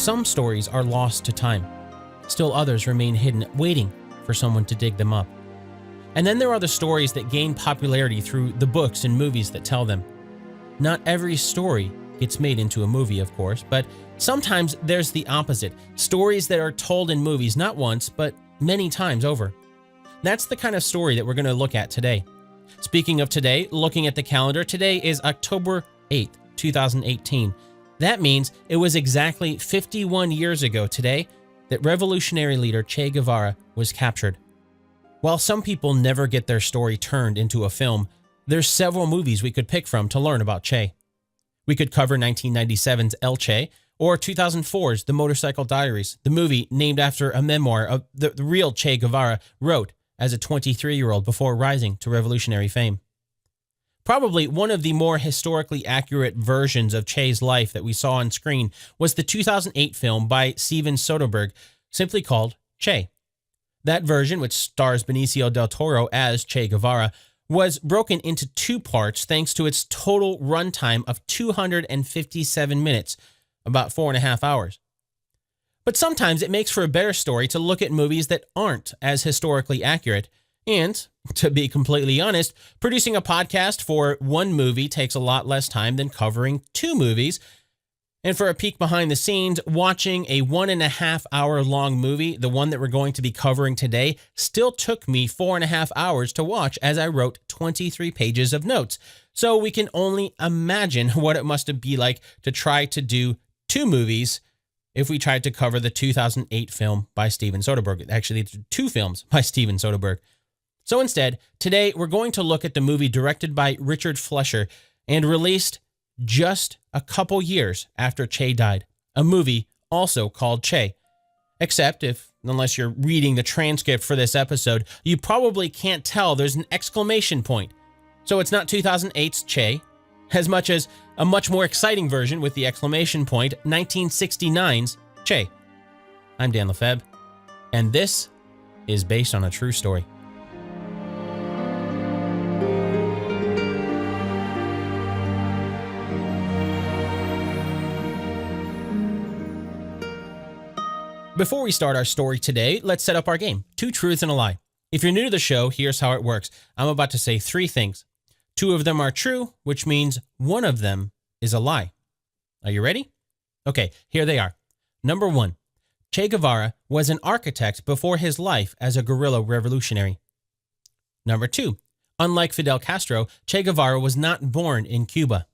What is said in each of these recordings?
some stories are lost to time. Still others remain hidden, waiting for someone to dig them up. And then there are the stories that gain popularity through the books and movies that tell them. Not every story gets made into a movie, of course, but sometimes there's the opposite. Stories that are told in movies not once, but many times over. That's the kind of story that we're going to look at today. Speaking of today, looking at the calendar, today is October 8th, 2018. That means it was exactly 51 years ago today that revolutionary leader Che Guevara was captured. While some people never get their story turned into a film, there's several movies we could pick from to learn about Che. We could cover 1997's El Che or 2004's The Motorcycle Diaries, the movie named after a memoir of the real Che Guevara wrote as a 23-year-old before rising to revolutionary fame. Probably one of the more historically accurate versions of Che's life that we saw on screen was the 2008 film by Steven Soderbergh, simply called Che. That version, which stars Benicio del Toro as Che Guevara, was broken into two parts thanks to its total runtime of 257 minutes, about 4.5 hours. But sometimes it makes for a better story to look at movies that aren't as historically accurate. And, to be completely honest, producing a podcast for one movie takes a lot less time than covering two movies. And for a peek behind the scenes, watching a 1.5 hour long movie, the one that we're going to be covering today, still took me 4.5 hours to watch as I wrote 23 pages of notes. So we can only imagine what it must be like to try to do two movies if we tried to cover the 2008 film by Steven Soderbergh. Actually, two films by Steven Soderbergh. So instead, today we're going to look at the movie directed by Richard Fleischer and released just a couple years after Che died, a movie also called Che. Except unless you're reading the transcript for this episode, you probably can't tell there's an exclamation point. So it's not 2008's Che, as much as a much more exciting version with the exclamation point, 1969's Che. I'm Dan Lefebvre, and this is based on a true story. Before we start our story today, let's set up our game, Two Truths and a Lie. If you're new to the show, here's how it works. I'm about to say three things. Two of them are true, which means one of them is a lie. Are you ready? Okay, here they are. Number one, Che Guevara was an architect before his life as a guerrilla revolutionary. Number two, unlike Fidel Castro, Che Guevara was not born in Cuba.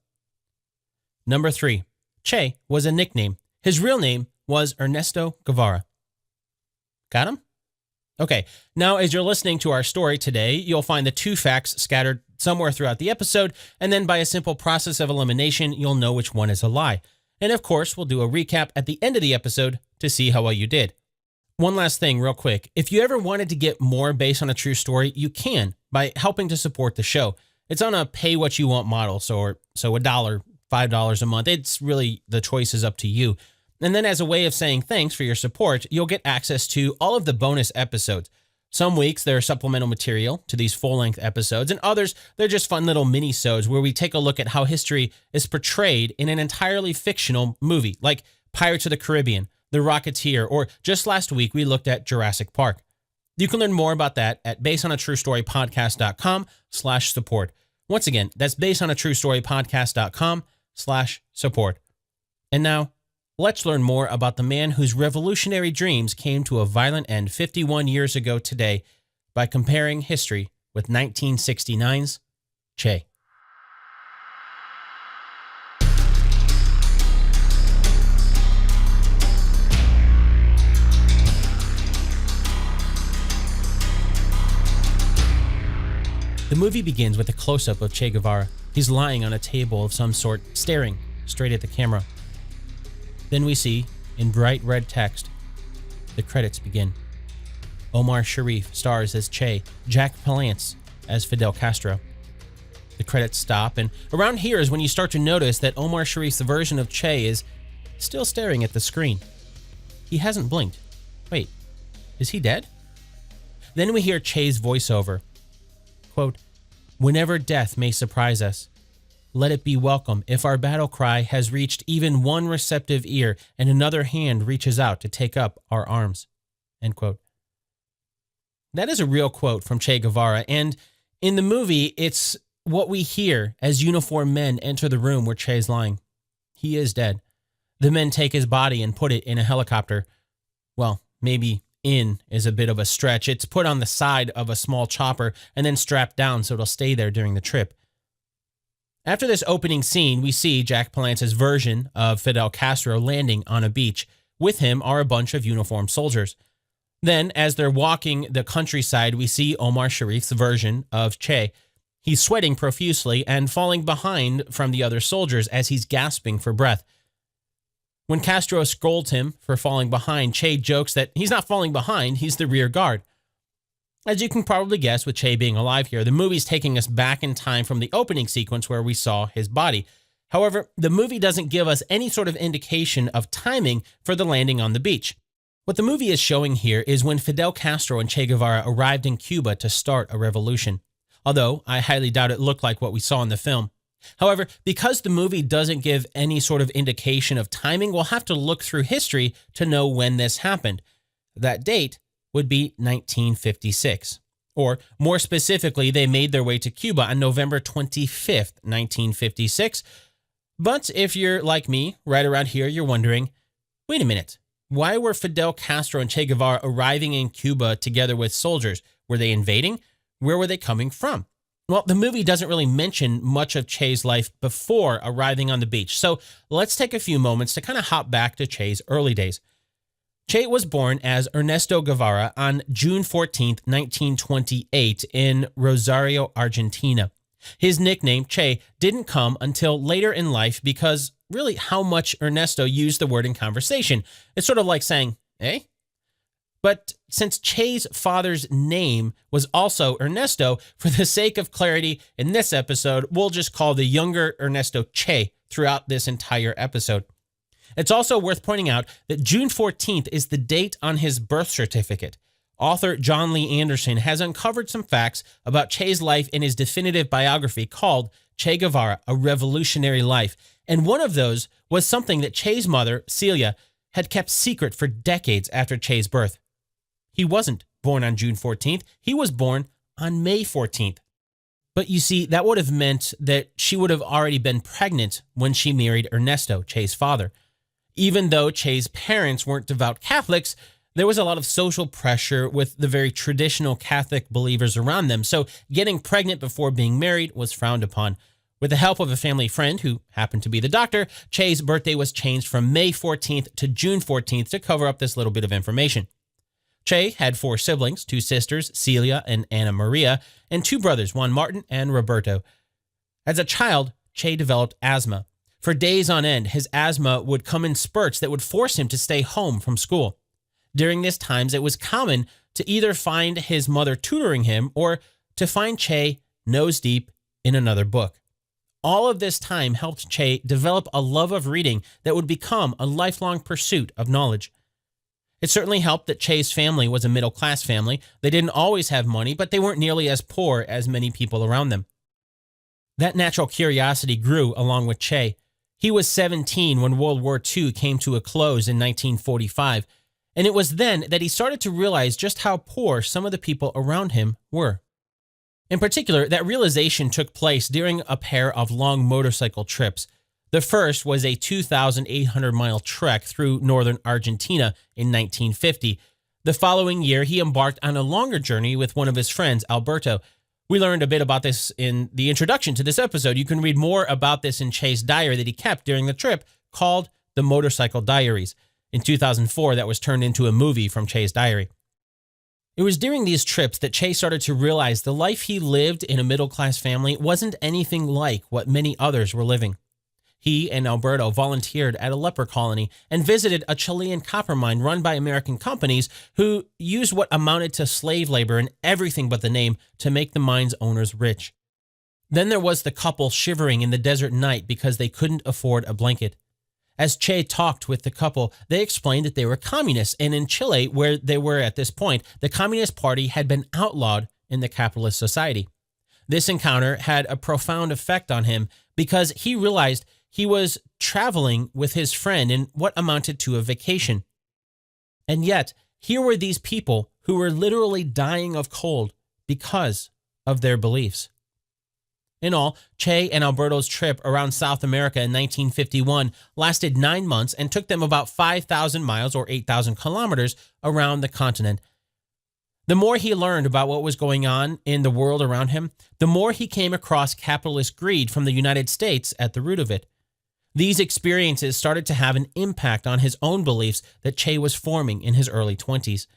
Number three, Che was a nickname. His real name was Ernesto Guevara. Got him? Okay, now as you're listening to our story today, you'll find the two facts scattered somewhere throughout the episode, and then by a simple process of elimination, you'll know which one is a lie. And of course, we'll do a recap at the end of the episode to see how well you did. One last thing real quick. If you ever wanted to get more based on a true story, you can by helping to support the show. It's on a pay what you want model, so $1, $5 a month. It's really, the choice is up to you. And then as a way of saying thanks for your support, you'll get access to all of the bonus episodes. Some weeks, they're supplemental material to these full-length episodes, and others, they're just fun little mini-sodes where we take a look at how history is portrayed in an entirely fictional movie, like Pirates of the Caribbean, The Rocketeer, or just last week, we looked at Jurassic Park. You can learn more about that at basedonatruestorypodcast.com/support. Once again, that's basedonatruestorypodcast.com/support. And now, let's learn more about the man whose revolutionary dreams came to a violent end 51 years ago today by comparing history with 1969's Che. The movie begins with a close-up of Che Guevara. He's lying on a table of some sort, staring straight at the camera. Then we see, in bright red text, the credits begin. Omar Sharif stars as Che, Jack Palance as Fidel Castro. The credits stop, and around here is when you start to notice that Omar Sharif's version of Che is still staring at the screen. He hasn't blinked. Wait, is he dead? Then we hear Che's voiceover. Quote, "Whenever death may surprise us, let it be welcome if our battle cry has reached even one receptive ear and another hand reaches out to take up our arms." End quote. That is a real quote from Che Guevara, and in the movie, it's what we hear as uniformed men enter the room where Che's lying. He is dead. The men take his body and put it in a helicopter. Well, maybe in is a bit of a stretch. It's put on the side of a small chopper and then strapped down so it'll stay there during the trip. After this opening scene, we see Jack Palance's version of Fidel Castro landing on a beach. With him are a bunch of uniformed soldiers. Then, as they're walking the countryside, we see Omar Sharif's version of Che. He's sweating profusely and falling behind from the other soldiers as he's gasping for breath. When Castro scolds him for falling behind, Che jokes that he's not falling behind, he's the rear guard. As you can probably guess, with Che being alive here, the movie's taking us back in time from the opening sequence where we saw his body. However, the movie doesn't give us any sort of indication of timing for the landing on the beach. What the movie is showing here is when Fidel Castro and Che Guevara arrived in Cuba to start a revolution. Although I highly doubt it looked like what we saw in the film. However, because the movie doesn't give any sort of indication of timing, we'll have to look through history to know when this happened. That date would be 1956. Or more specifically, they made their way to Cuba on November 25th, 1956. But if you're like me, right around here, you're wondering, wait a minute, why were Fidel Castro and Che Guevara arriving in Cuba together with soldiers? Were they invading? Where were they coming from? Well, the movie doesn't really mention much of Che's life before arriving on the beach, so let's take a few moments to kind of hop back to Che's early days. Che was born as Ernesto Guevara on June 14, 1928 in Rosario, Argentina. His nickname, Che, didn't come until later in life because really how much Ernesto used the word in conversation. It's sort of like saying, eh? But since Che's father's name was also Ernesto, for the sake of clarity in this episode, we'll just call the younger Ernesto Che throughout this entire episode. It's also worth pointing out that June 14th is the date on his birth certificate. Author John Lee Anderson has uncovered some facts about Che's life in his definitive biography called Che Guevara, A Revolutionary Life. And one of those was something that Che's mother, Celia, had kept secret for decades after Che's birth. He wasn't born on June 14th. He was born on May 14th. But you see, that would have meant that she would have already been pregnant when she married Ernesto, Che's father. Even though Che's parents weren't devout Catholics, there was a lot of social pressure with the very traditional Catholic believers around them, so getting pregnant before being married was frowned upon. With the help of a family friend who happened to be the doctor, Che's birthday was changed from May 14th to June 14th to cover up this little bit of information. Che had 4 siblings, 2 sisters, Celia and Anna Maria, and 2 brothers, Juan Martin and Roberto. As a child, Che developed asthma. For days on end, his asthma would come in spurts that would force him to stay home from school. During these times, it was common to either find his mother tutoring him or to find Che nose deep in another book. All of this time helped Che develop a love of reading that would become a lifelong pursuit of knowledge. It certainly helped that Che's family was a middle-class family. They didn't always have money, but they weren't nearly as poor as many people around them. That natural curiosity grew along with Che. He was 17 when World War II came to a close in 1945, and it was then that he started to realize just how poor some of the people around him were. In particular, that realization took place during a pair of long motorcycle trips. The first was a 2,800-mile trek through northern Argentina in 1950. The following year, he embarked on a longer journey with one of his friends, Alberto. We learned a bit about this in the introduction to this episode. You can read more about this in Che's diary that he kept during the trip called The Motorcycle Diaries. In 2004, that was turned into a movie from Che's diary. It was during these trips that Che started to realize the life he lived in a middle-class family wasn't anything like what many others were living. He and Alberto volunteered at a leper colony and visited a Chilean copper mine run by American companies who used what amounted to slave labor and everything but the name to make the mine's owners rich. Then there was the couple shivering in the desert night because they couldn't afford a blanket. As Che talked with the couple, they explained that they were communists, and in Chile, where they were at this point, the Communist Party had been outlawed in the capitalist society. This encounter had a profound effect on him because he realized he was traveling with his friend in what amounted to a vacation. And yet, here were these people who were literally dying of cold because of their beliefs. In all, Che and Alberto's trip around South America in 1951 lasted 9 months and took them about 5,000 miles or 8,000 kilometers around the continent. The more he learned about what was going on in the world around him, the more he came across capitalist greed from the United States at the root of it. These experiences started to have an impact on his own beliefs that Che was forming in his early 20s.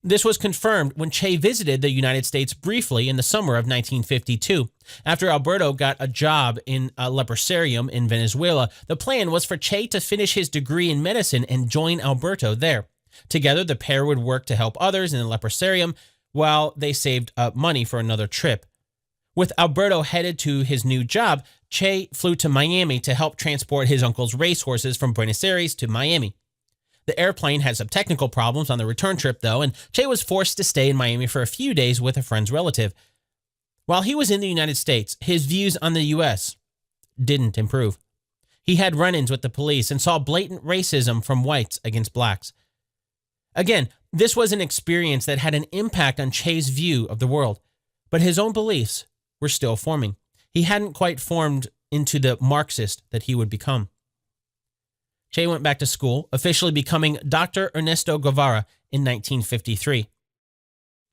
This was confirmed when Che visited the United States briefly in the summer of 1952. After Alberto got a job in a leprosarium in Venezuela, the plan was for Che to finish his degree in medicine and join Alberto there. Together, the pair would work to help others in the leprosarium while they saved up money for another trip. With Alberto headed to his new job, Che flew to Miami to help transport his uncle's racehorses from Buenos Aires to Miami. The airplane had some technical problems on the return trip, though, and Che was forced to stay in Miami for a few days with a friend's relative. While he was in the United States, his views on the U.S. didn't improve. He had run-ins with the police and saw blatant racism from whites against blacks. Again, this was an experience that had an impact on Che's view of the world, but his own beliefs were still forming. He hadn't quite formed into the Marxist that he would become. Che went back to school, officially becoming Dr. Ernesto Guevara in 1953.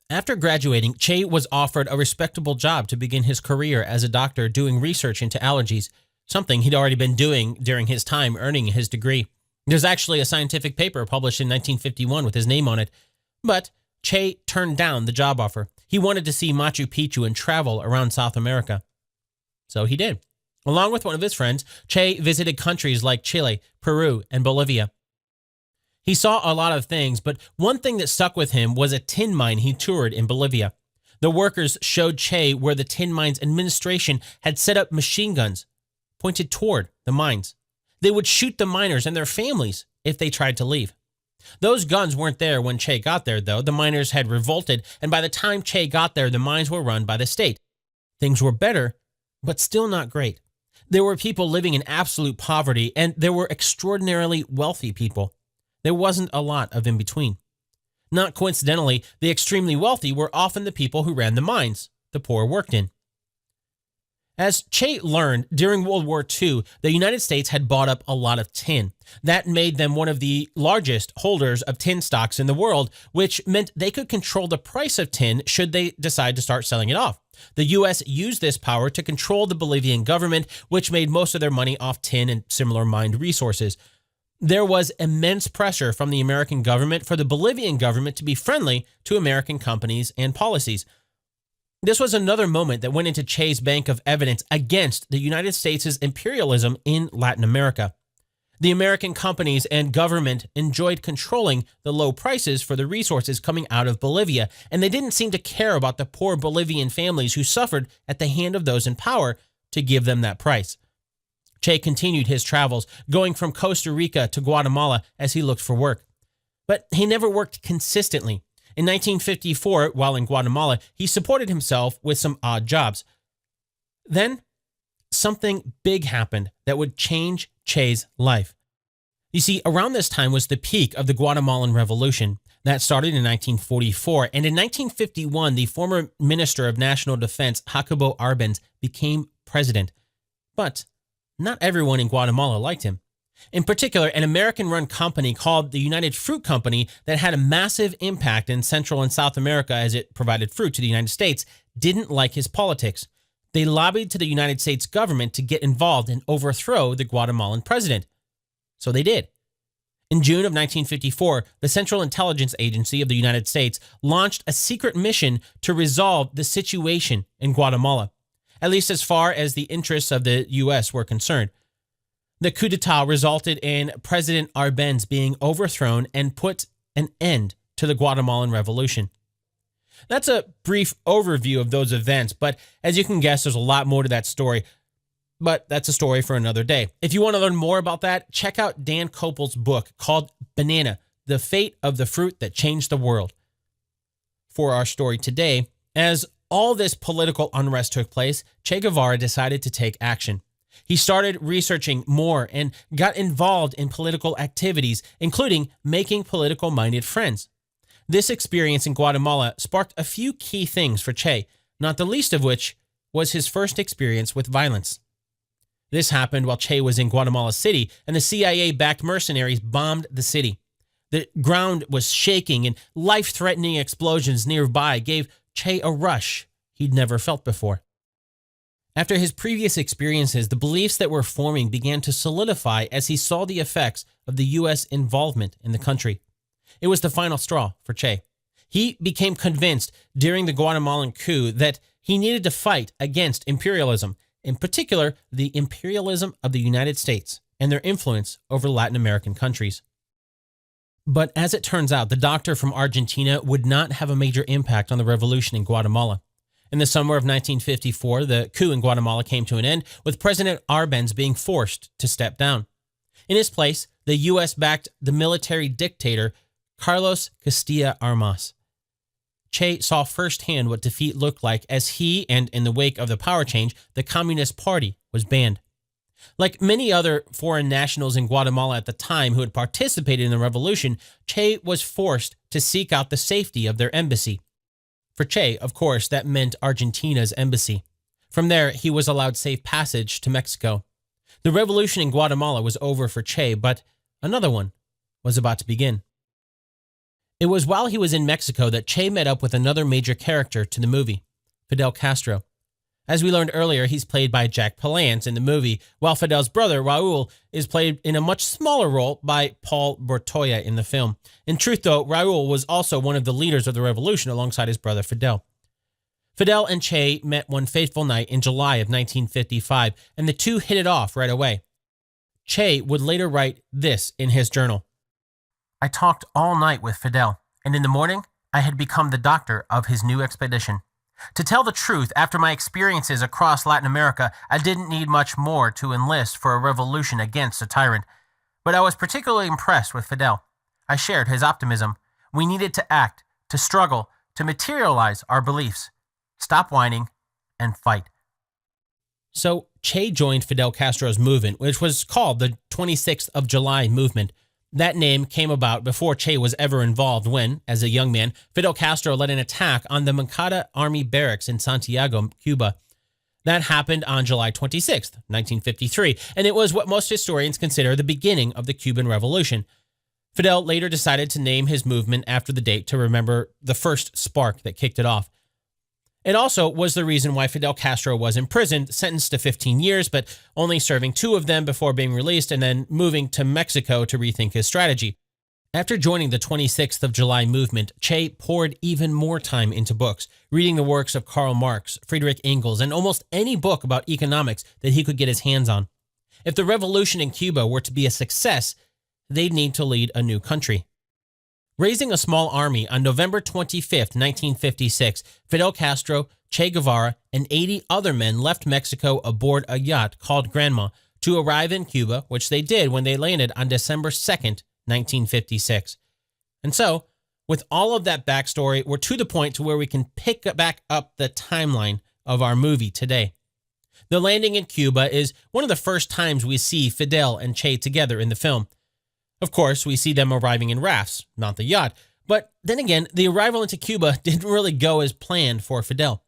After graduating, Che was offered a respectable job to begin his career as a doctor doing research into allergies, something he'd already been doing during his time earning his degree. There's actually a scientific paper published in 1951 with his name on it, but Che turned down the job offer. He wanted to see Machu Picchu and travel around South America. So he did. Along with one of his friends, Che visited countries like Chile, Peru, and Bolivia. He saw a lot of things, but one thing that stuck with him was a tin mine he toured in Bolivia. The workers showed Che where the tin mine's administration had set up machine guns pointed toward the mines. They would shoot the miners and their families if they tried to leave. Those guns weren't there when Che got there, though. The miners had revolted, and by the time Che got there, the mines were run by the state. Things were better, but still not great. There were people living in absolute poverty, and there were extraordinarily wealthy people. There wasn't a lot of in between. Not coincidentally, the extremely wealthy were often the people who ran the mines the poor worked in. As Che learned, during World War II, the United States had bought up a lot of tin. That made them one of the largest holders of tin stocks in the world, which meant they could control the price of tin should they decide to start selling it off. The U.S. used this power to control the Bolivian government, which made most of their money off tin and similar mined resources. There was immense pressure from the American government for the Bolivian government to be friendly to American companies and policies. This was another moment that went into Che's bank of evidence against the United States' imperialism in Latin America. The American companies and government enjoyed controlling the low prices for the resources coming out of Bolivia, and they didn't seem to care about the poor Bolivian families who suffered at the hand of those in power to give them that price. Che continued his travels, going from Costa Rica to Guatemala as he looked for work. But he never worked consistently. In 1954, while in Guatemala, he supported himself with some odd jobs. Then, something big happened that would change Che's life. You see, around this time was the peak of the Guatemalan Revolution. That started in 1944, and in 1951, the former Minister of National Defense, Jacobo Arbenz, became president. But not everyone in Guatemala liked him. In particular, an American-run company called the United Fruit Company that had a massive impact in Central and South America as it provided fruit to the United States didn't like his politics. They lobbied to the United States government to get involved and overthrow the Guatemalan president. So they did. In June of 1954, the Central Intelligence Agency of the United States launched a secret mission to resolve the situation in Guatemala, at least as far as the interests of the U.S. were concerned. The coup d'etat resulted in President Arbenz being overthrown and put an end to the Guatemalan Revolution. That's a brief overview of those events, but as you can guess, there's a lot more to that story. But that's a story for another day. If you want to learn more about that, check out Dan Kopel's book called Banana, The Fate of the Fruit That Changed the World. For our story today, as all this political unrest took place, Che Guevara decided to take action. He started researching more and got involved in political activities, including making political-minded friends. This experience in Guatemala sparked a few key things for Che, not the least of which was his first experience with violence. This happened while Che was in Guatemala City, and the CIA-backed mercenaries bombed the city. The ground was shaking, and life-threatening explosions nearby gave Che a rush he'd never felt before. After his previous experiences, the beliefs that were forming began to solidify as he saw the effects of the U.S. involvement in the country. It was the final straw for Che. He became convinced during the Guatemalan coup that he needed to fight against imperialism, in particular the imperialism of the United States and their influence over Latin American countries. But as it turns out, the doctor from Argentina would not have a major impact on the revolution in Guatemala. In the summer of 1954, the coup in Guatemala came to an end, with President Arbenz being forced to step down. In his place, the U.S. backed the military dictator Carlos Castilla Armas. Che saw firsthand what defeat looked like as he, and in the wake of the power change, the Communist Party was banned. Like many other foreign nationals in Guatemala at the time who had participated in the revolution, Che was forced to seek out the safety of their embassy. For Che, of course, that meant Argentina's embassy. From there, he was allowed safe passage to Mexico. The revolution in Guatemala was over for Che, but another one was about to begin. It was while he was in Mexico that Che met up with another major character to the movie, Fidel Castro. As we learned earlier, he's played by Jack Palance in the movie, while Fidel's brother, Raul, is played in a much smaller role by Paul Bortoya in the film. In truth, though, Raul was also one of the leaders of the revolution alongside his brother Fidel. Fidel and Che met one fateful night in July of 1955, and the two hit it off right away. Che would later write this in his journal. "I talked all night with Fidel, and in the morning, I had become the doctor of his new expedition. To tell the truth, after my experiences across Latin America, I didn't need much more to enlist for a revolution against a tyrant. But I was particularly impressed with Fidel. I shared his optimism. We needed to act, to struggle, to materialize our beliefs. Stop whining and fight." So Che joined Fidel Castro's movement, which was called the 26th of July movement. That name came about before Che was ever involved when, as a young man, Fidel Castro led an attack on the Moncada Army barracks in Santiago, Cuba. That happened on July 26, 1953, and it was what most historians consider the beginning of the Cuban Revolution. Fidel later decided to name his movement after the date to remember the first spark that kicked it off. It also was the reason why Fidel Castro was imprisoned, sentenced to 15 years, but only serving 2 of them before being released and then moving to Mexico to rethink his strategy. After joining the 26th of July movement, Che poured even more time into books, reading the works of Karl Marx, Friedrich Engels, and almost any book about economics that he could get his hands on. If the revolution in Cuba were to be a success, they'd need to lead a new country. Raising a small army on November 25, 1956, Fidel Castro, Che Guevara, and 80 other men left Mexico aboard a yacht called Granma to arrive in Cuba, which they did when they landed on December 2nd, 1956. And so, with all of that backstory, we're to the point to where we can pick back up the timeline of our movie today. The landing in Cuba is one of the first times we see Fidel and Che together in the film. Of course, we see them arriving in rafts, not the yacht. But then again, the arrival into Cuba didn't really go as planned for Fidel.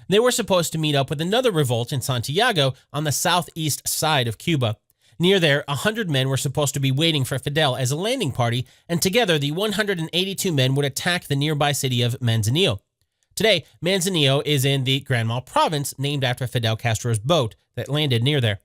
They were supposed to meet up with another revolt in Santiago on the southeast side of Cuba. Near there, 100 men were supposed to be waiting for Fidel as a landing party, and together the 182 men would attack the nearby city of Manzanillo. Today, Manzanillo is in the Granma province, named after Fidel Castro's boat that landed near there.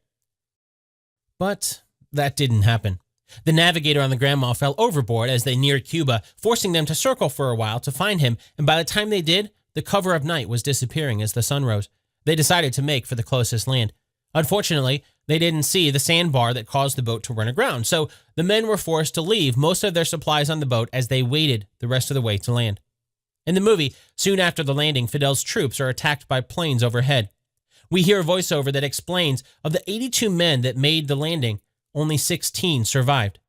But that didn't happen. The navigator on the Granma fell overboard as they neared Cuba, forcing them to circle for a while to find him, and by the time they did, the cover of night was disappearing as the sun rose. They decided to make for the closest land. Unfortunately, they didn't see the sandbar that caused the boat to run aground, so the men were forced to leave most of their supplies on the boat as they waited the rest of the way to land. In the movie, soon after the landing, Fidel's troops are attacked by planes overhead. We hear a voiceover that explains of the 82 men that made the landing, only 16 survived.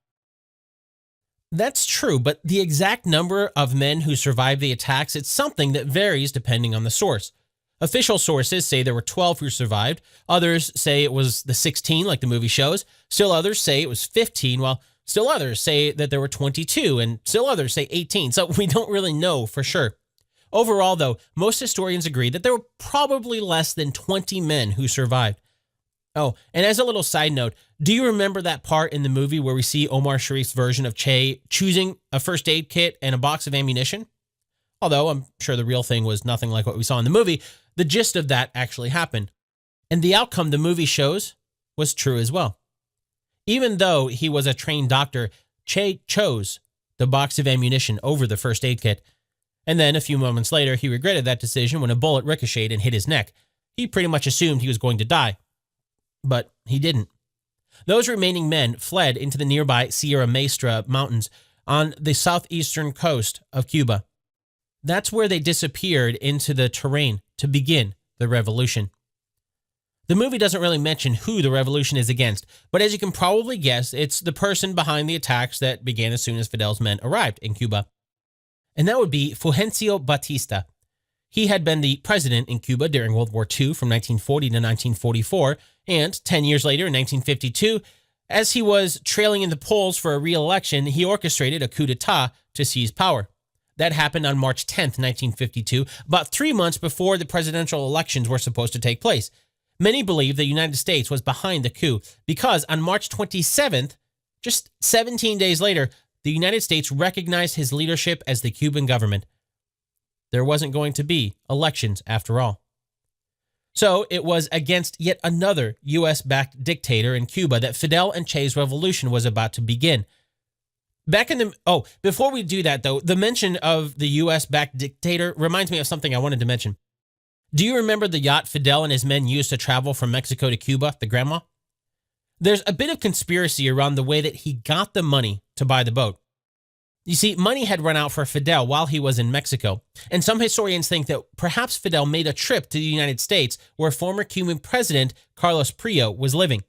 That's true, but the exact number of men who survived the attacks, it's something that varies depending on the source. Official sources say there were 12 who survived. Others say it was the 16, like the movie shows. Still others say it was 15, while still others say that there were 22, and still others say 18. So we don't really know for sure. Overall, though, most historians agree that there were probably less than 20 men who survived. Oh, and as a little side note, do you remember that part in the movie where we see Omar Sharif's version of Che choosing a first aid kit and a box of ammunition? Although I'm sure the real thing was nothing like what we saw in the movie, the gist of that actually happened. And the outcome the movie shows was true as well. Even though he was a trained doctor, Che chose the box of ammunition over the first aid kit. And then a few moments later, he regretted that decision when a bullet ricocheted and hit his neck. He pretty much assumed he was going to die. But he didn't. Those remaining men fled into the nearby Sierra Maestra Mountains on the southeastern coast of Cuba. That's where they disappeared into the terrain to begin the revolution. The movie doesn't really mention who the revolution is against, but as you can probably guess, it's the person behind the attacks that began as soon as Fidel's men arrived in Cuba. And that would be Fulgencio Batista. He had been the president in Cuba during World War II from 1940 to 1944, and 10 years later in 1952, as he was trailing in the polls for a re-election, he orchestrated a coup d'etat to seize power. That happened on March 10th, 1952, about 3 months before the presidential elections were supposed to take place. Many believe the United States was behind the coup because on March 27th, just 17 days later, the United States recognized his leadership as the Cuban government. There wasn't going to be elections after all. So it was against yet another U.S.-backed dictator in Cuba that Fidel and Che's revolution was about to begin. Before we do that though, the mention of the U.S.-backed dictator reminds me of something I wanted to mention. Do you remember the yacht Fidel and his men used to travel from Mexico to Cuba, the Grandma? There's a bit of conspiracy around the way that he got the money to buy the boat. You see, money had run out for Fidel while he was in Mexico, and some historians think that perhaps Fidel made a trip to the United States where former Cuban President Carlos Prio was living.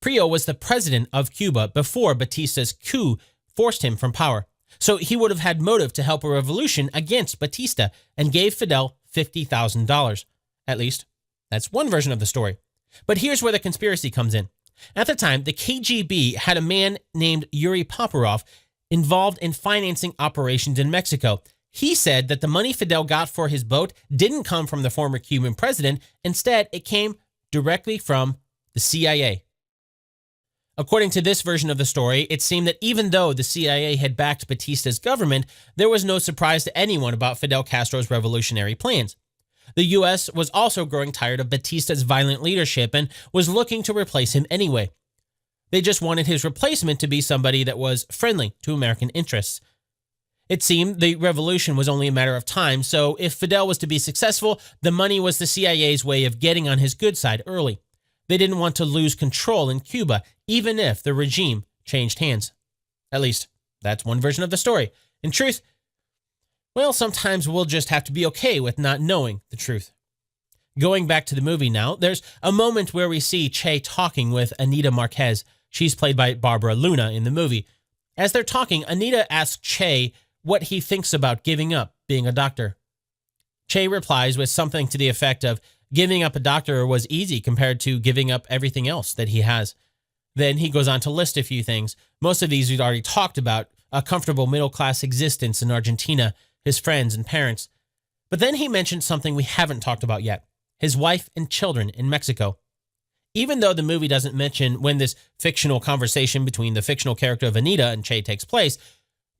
Prio was the president of Cuba before Batista's coup forced him from power, so he would have had motive to help a revolution against Batista and gave Fidel $50,000. At least, that's one version of the story. But here's where the conspiracy comes in. At the time, the KGB had a man named Yuri Paparov involved in financing operations in Mexico. He said that the money Fidel got for his boat didn't come from the former Cuban president. Instead, it came directly from the CIA. According to this version of the story, it seemed that even though the CIA had backed Batista's government, there was no surprise to anyone about Fidel Castro's revolutionary plans. The U.S. was also growing tired of Batista's violent leadership and was looking to replace him anyway. They just wanted his replacement to be somebody that was friendly to American interests. It seemed the revolution was only a matter of time, so if Fidel was to be successful, the money was the CIA's way of getting on his good side early. They didn't want to lose control in Cuba, even if the regime changed hands. At least, that's one version of the story. In truth, well, sometimes we'll just have to be okay with not knowing the truth. Going back to the movie now, there's a moment where we see Che talking with Anita Marquez. She's played by Barbara Luna in the movie. As they're talking, Anita asks Che what he thinks about giving up being a doctor. Che replies with something to the effect of, giving up a doctor was easy compared to giving up everything else that he has. Then he goes on to list a few things. Most of these we've already talked about: a comfortable middle-class existence in Argentina, his friends and parents. But then he mentioned something we haven't talked about yet: his wife and children in Mexico. Even though the movie doesn't mention when this fictional conversation between the fictional character of Anita and Che takes place,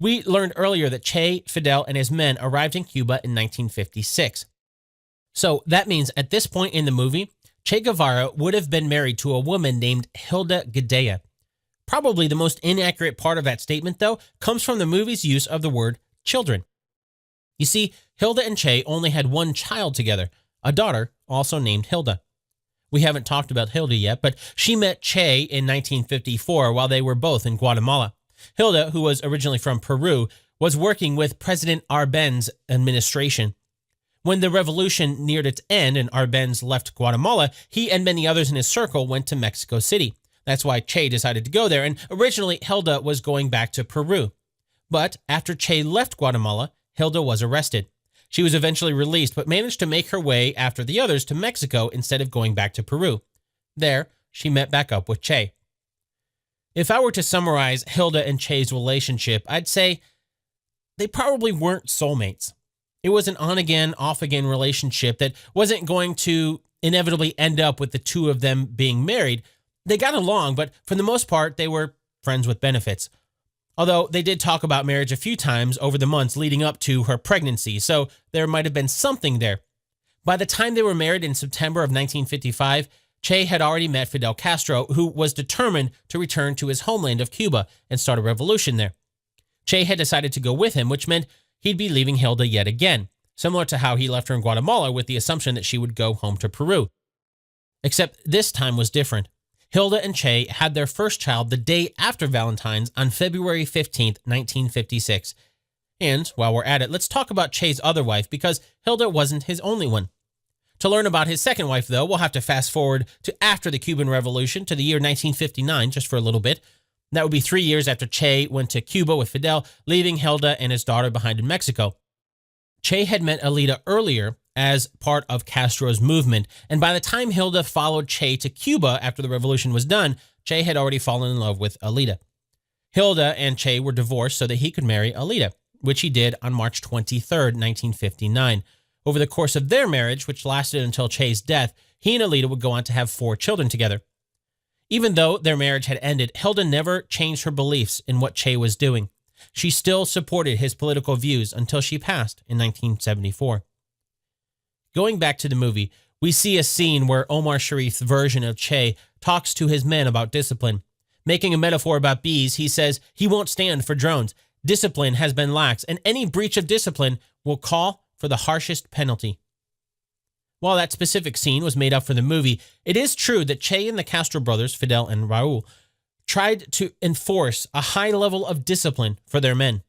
we learned earlier that Che, Fidel, and his men arrived in Cuba in 1956. So that means at this point in the movie, Che Guevara would have been married to a woman named Hilda Gadea. Probably the most inaccurate part of that statement, though, comes from the movie's use of the word children. You see, Hilda and Che only had one child together, a daughter also named Hilda. We haven't talked about Hilda yet, but she met Che in 1954 while they were both in Guatemala. Hilda, who was originally from Peru, was working with President Arbenz administration. When the revolution neared its end and Arbenz left Guatemala, he and many others in his circle went to Mexico City. That's why Che decided to go there, and originally Hilda was going back to Peru. But after Che left Guatemala, Hilda was arrested. She was eventually released, but managed to make her way after the others to Mexico instead of going back to Peru. There, she met back up with Che. If I were to summarize Hilda and Che's relationship, I'd say they probably weren't soulmates. It was an on-again, off-again relationship that wasn't going to inevitably end up with the two of them being married. They got along, but for the most part, they were friends with benefits. Although they did talk about marriage a few times over the months leading up to her pregnancy, so there might have been something there. By the time they were married in September of 1955, Che had already met Fidel Castro, who was determined to return to his homeland of Cuba and start a revolution there. Che had decided to go with him, which meant he'd be leaving Hilda yet again, similar to how he left her in Guatemala with the assumption that she would go home to Peru. Except this time was different. Hilda and Che had their first child the day after Valentine's on February 15, 1956. And while we're at it, let's talk about Che's other wife, because Hilda wasn't his only one. To learn about his second wife, though, we'll have to fast forward to after the Cuban Revolution to the year 1959, just for a little bit. That would be 3 years after Che went to Cuba with Fidel, leaving Hilda and his daughter behind in Mexico. Che had met Alida earlier as part of Castro's movement, and by the time Hilda followed Che to Cuba after the revolution was done, Che had already fallen in love with Alida. Hilda and Che were divorced so that he could marry Alida, which he did on March 23, 1959. Over the course of their marriage, which lasted until Che's death, he and Alida would go on to have 4 children together. Even though their marriage had ended, Hilda never changed her beliefs in what Che was doing. She still supported his political views until she passed in 1974. Going back to the movie, we see a scene where Omar Sharif's version of Che talks to his men about discipline. Making a metaphor about bees, he says he won't stand for drones. Discipline has been lax, and any breach of discipline will call for the harshest penalty. While that specific scene was made up for the movie, it is true that Che and the Castro brothers, Fidel and Raul, tried to enforce a high level of discipline for their men.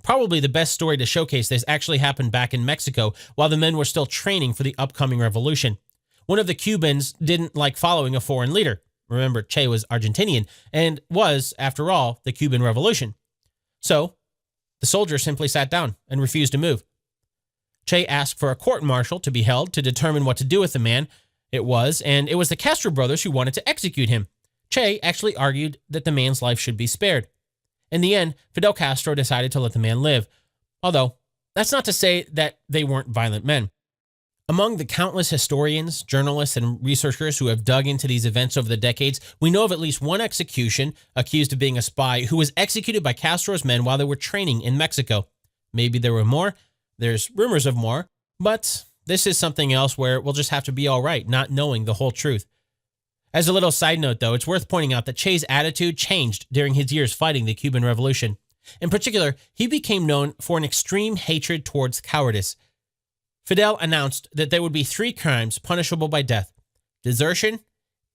Probably the best story to showcase this actually happened back in Mexico while the men were still training for the upcoming revolution. One of the Cubans didn't like following a foreign leader. Remember, Che was Argentinian and was, after all, the Cuban Revolution. So, the soldiers simply sat down and refused to move. Che asked for a court-martial to be held to determine what to do with the man. It was the Castro brothers who wanted to execute him. Che actually argued that the man's life should be spared. In the end, Fidel Castro decided to let the man live. Although, that's not to say that they weren't violent men. Among the countless historians, journalists, and researchers who have dug into these events over the decades, we know of at least one execution accused of being a spy who was executed by Castro's men while they were training in Mexico. Maybe there were more. There's rumors of more, but this is something else where we'll just have to be all right, not knowing the whole truth. As a little side note, though, it's worth pointing out that Che's attitude changed during his years fighting the Cuban Revolution. In particular, he became known for an extreme hatred towards cowardice. Fidel announced that there would be 3 crimes punishable by death: desertion,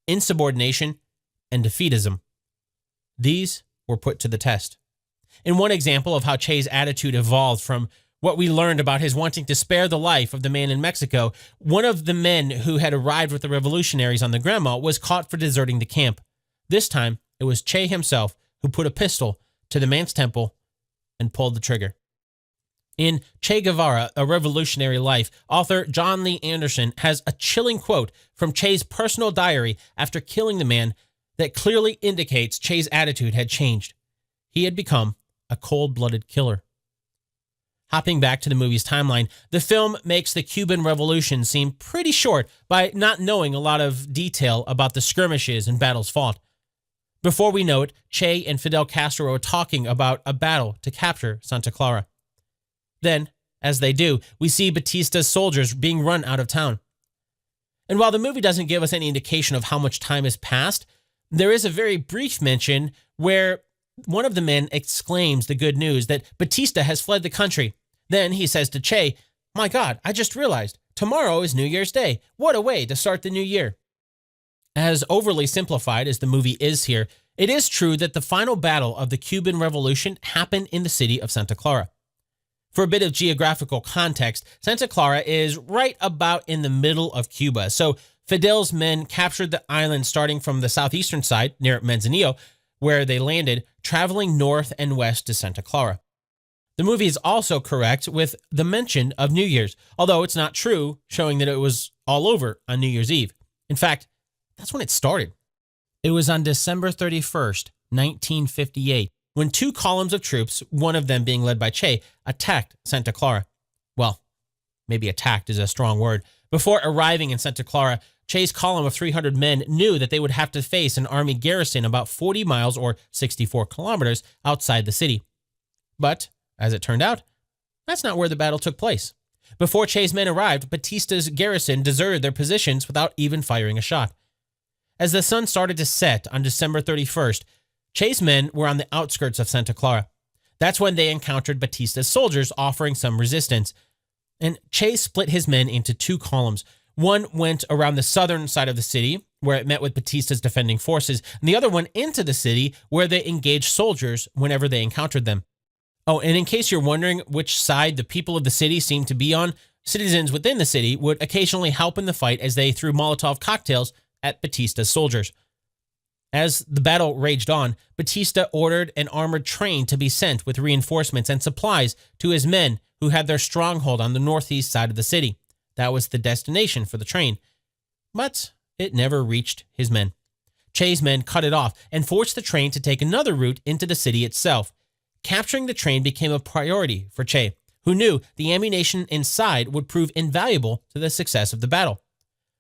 insubordination, and defeatism. These were put to the test. In one example of how Che's attitude evolved from what we learned about his wanting to spare the life of the man in Mexico, one of the men who had arrived with the revolutionaries on the Grandma was caught for deserting the camp. This time, it was Che himself who put a pistol to the man's temple and pulled the trigger. In Che Guevara, A Revolutionary Life, author John Lee Anderson has a chilling quote from Che's personal diary after killing the man that clearly indicates Che's attitude had changed. He had become a cold-blooded killer. Hopping back to the movie's timeline, the film makes the Cuban Revolution seem pretty short by not knowing a lot of detail about the skirmishes and battles fought. Before we know it, Che and Fidel Castro are talking about a battle to capture Santa Clara. Then, as they do, we see Batista's soldiers being run out of town. And while the movie doesn't give us any indication of how much time has passed, there is a very brief mention where one of the men exclaims the good news that Batista has fled the country. Then he says to Che, "My God, I just realized, tomorrow is New Year's Day. What a way to start the new year." As overly simplified as the movie is here, it is true that the final battle of the Cuban Revolution happened in the city of Santa Clara. For a bit of geographical context, Santa Clara is right about in the middle of Cuba. So Fidel's men captured the island starting from the southeastern side near Manzanillo, where they landed, traveling north and west to Santa Clara. The movie is also correct with the mention of New Year's, although it's not true, showing that it was all over on New Year's Eve. In fact, that's when it started. It was on December 31st, 1958, when two columns of troops, one of them being led by Che, attacked Santa Clara. Well, maybe attacked is a strong word. Before arriving in Santa Clara, Che's column of 300 men knew that they would have to face an army garrison about 40 miles or 64 kilometers outside the city. But, as it turned out, that's not where the battle took place. Before Che's men arrived, Batista's garrison deserted their positions without even firing a shot. As the sun started to set on December 31st, Che's men were on the outskirts of Santa Clara. That's when they encountered Batista's soldiers offering some resistance. And Che split his men into two columns. One went around the southern side of the city, where it met with Batista's defending forces, and the other one into the city, where they engaged soldiers whenever they encountered them. Oh, and in case you're wondering which side the people of the city seemed to be on, citizens within the city would occasionally help in the fight as they threw Molotov cocktails at Batista's soldiers. As the battle raged on, Batista ordered an armored train to be sent with reinforcements and supplies to his men who had their stronghold on the northeast side of the city. That was the destination for the train. But it never reached his men. Che's men cut it off and forced the train to take another route into the city itself. Capturing the train became a priority for Che, who knew the ammunition inside would prove invaluable to the success of the battle.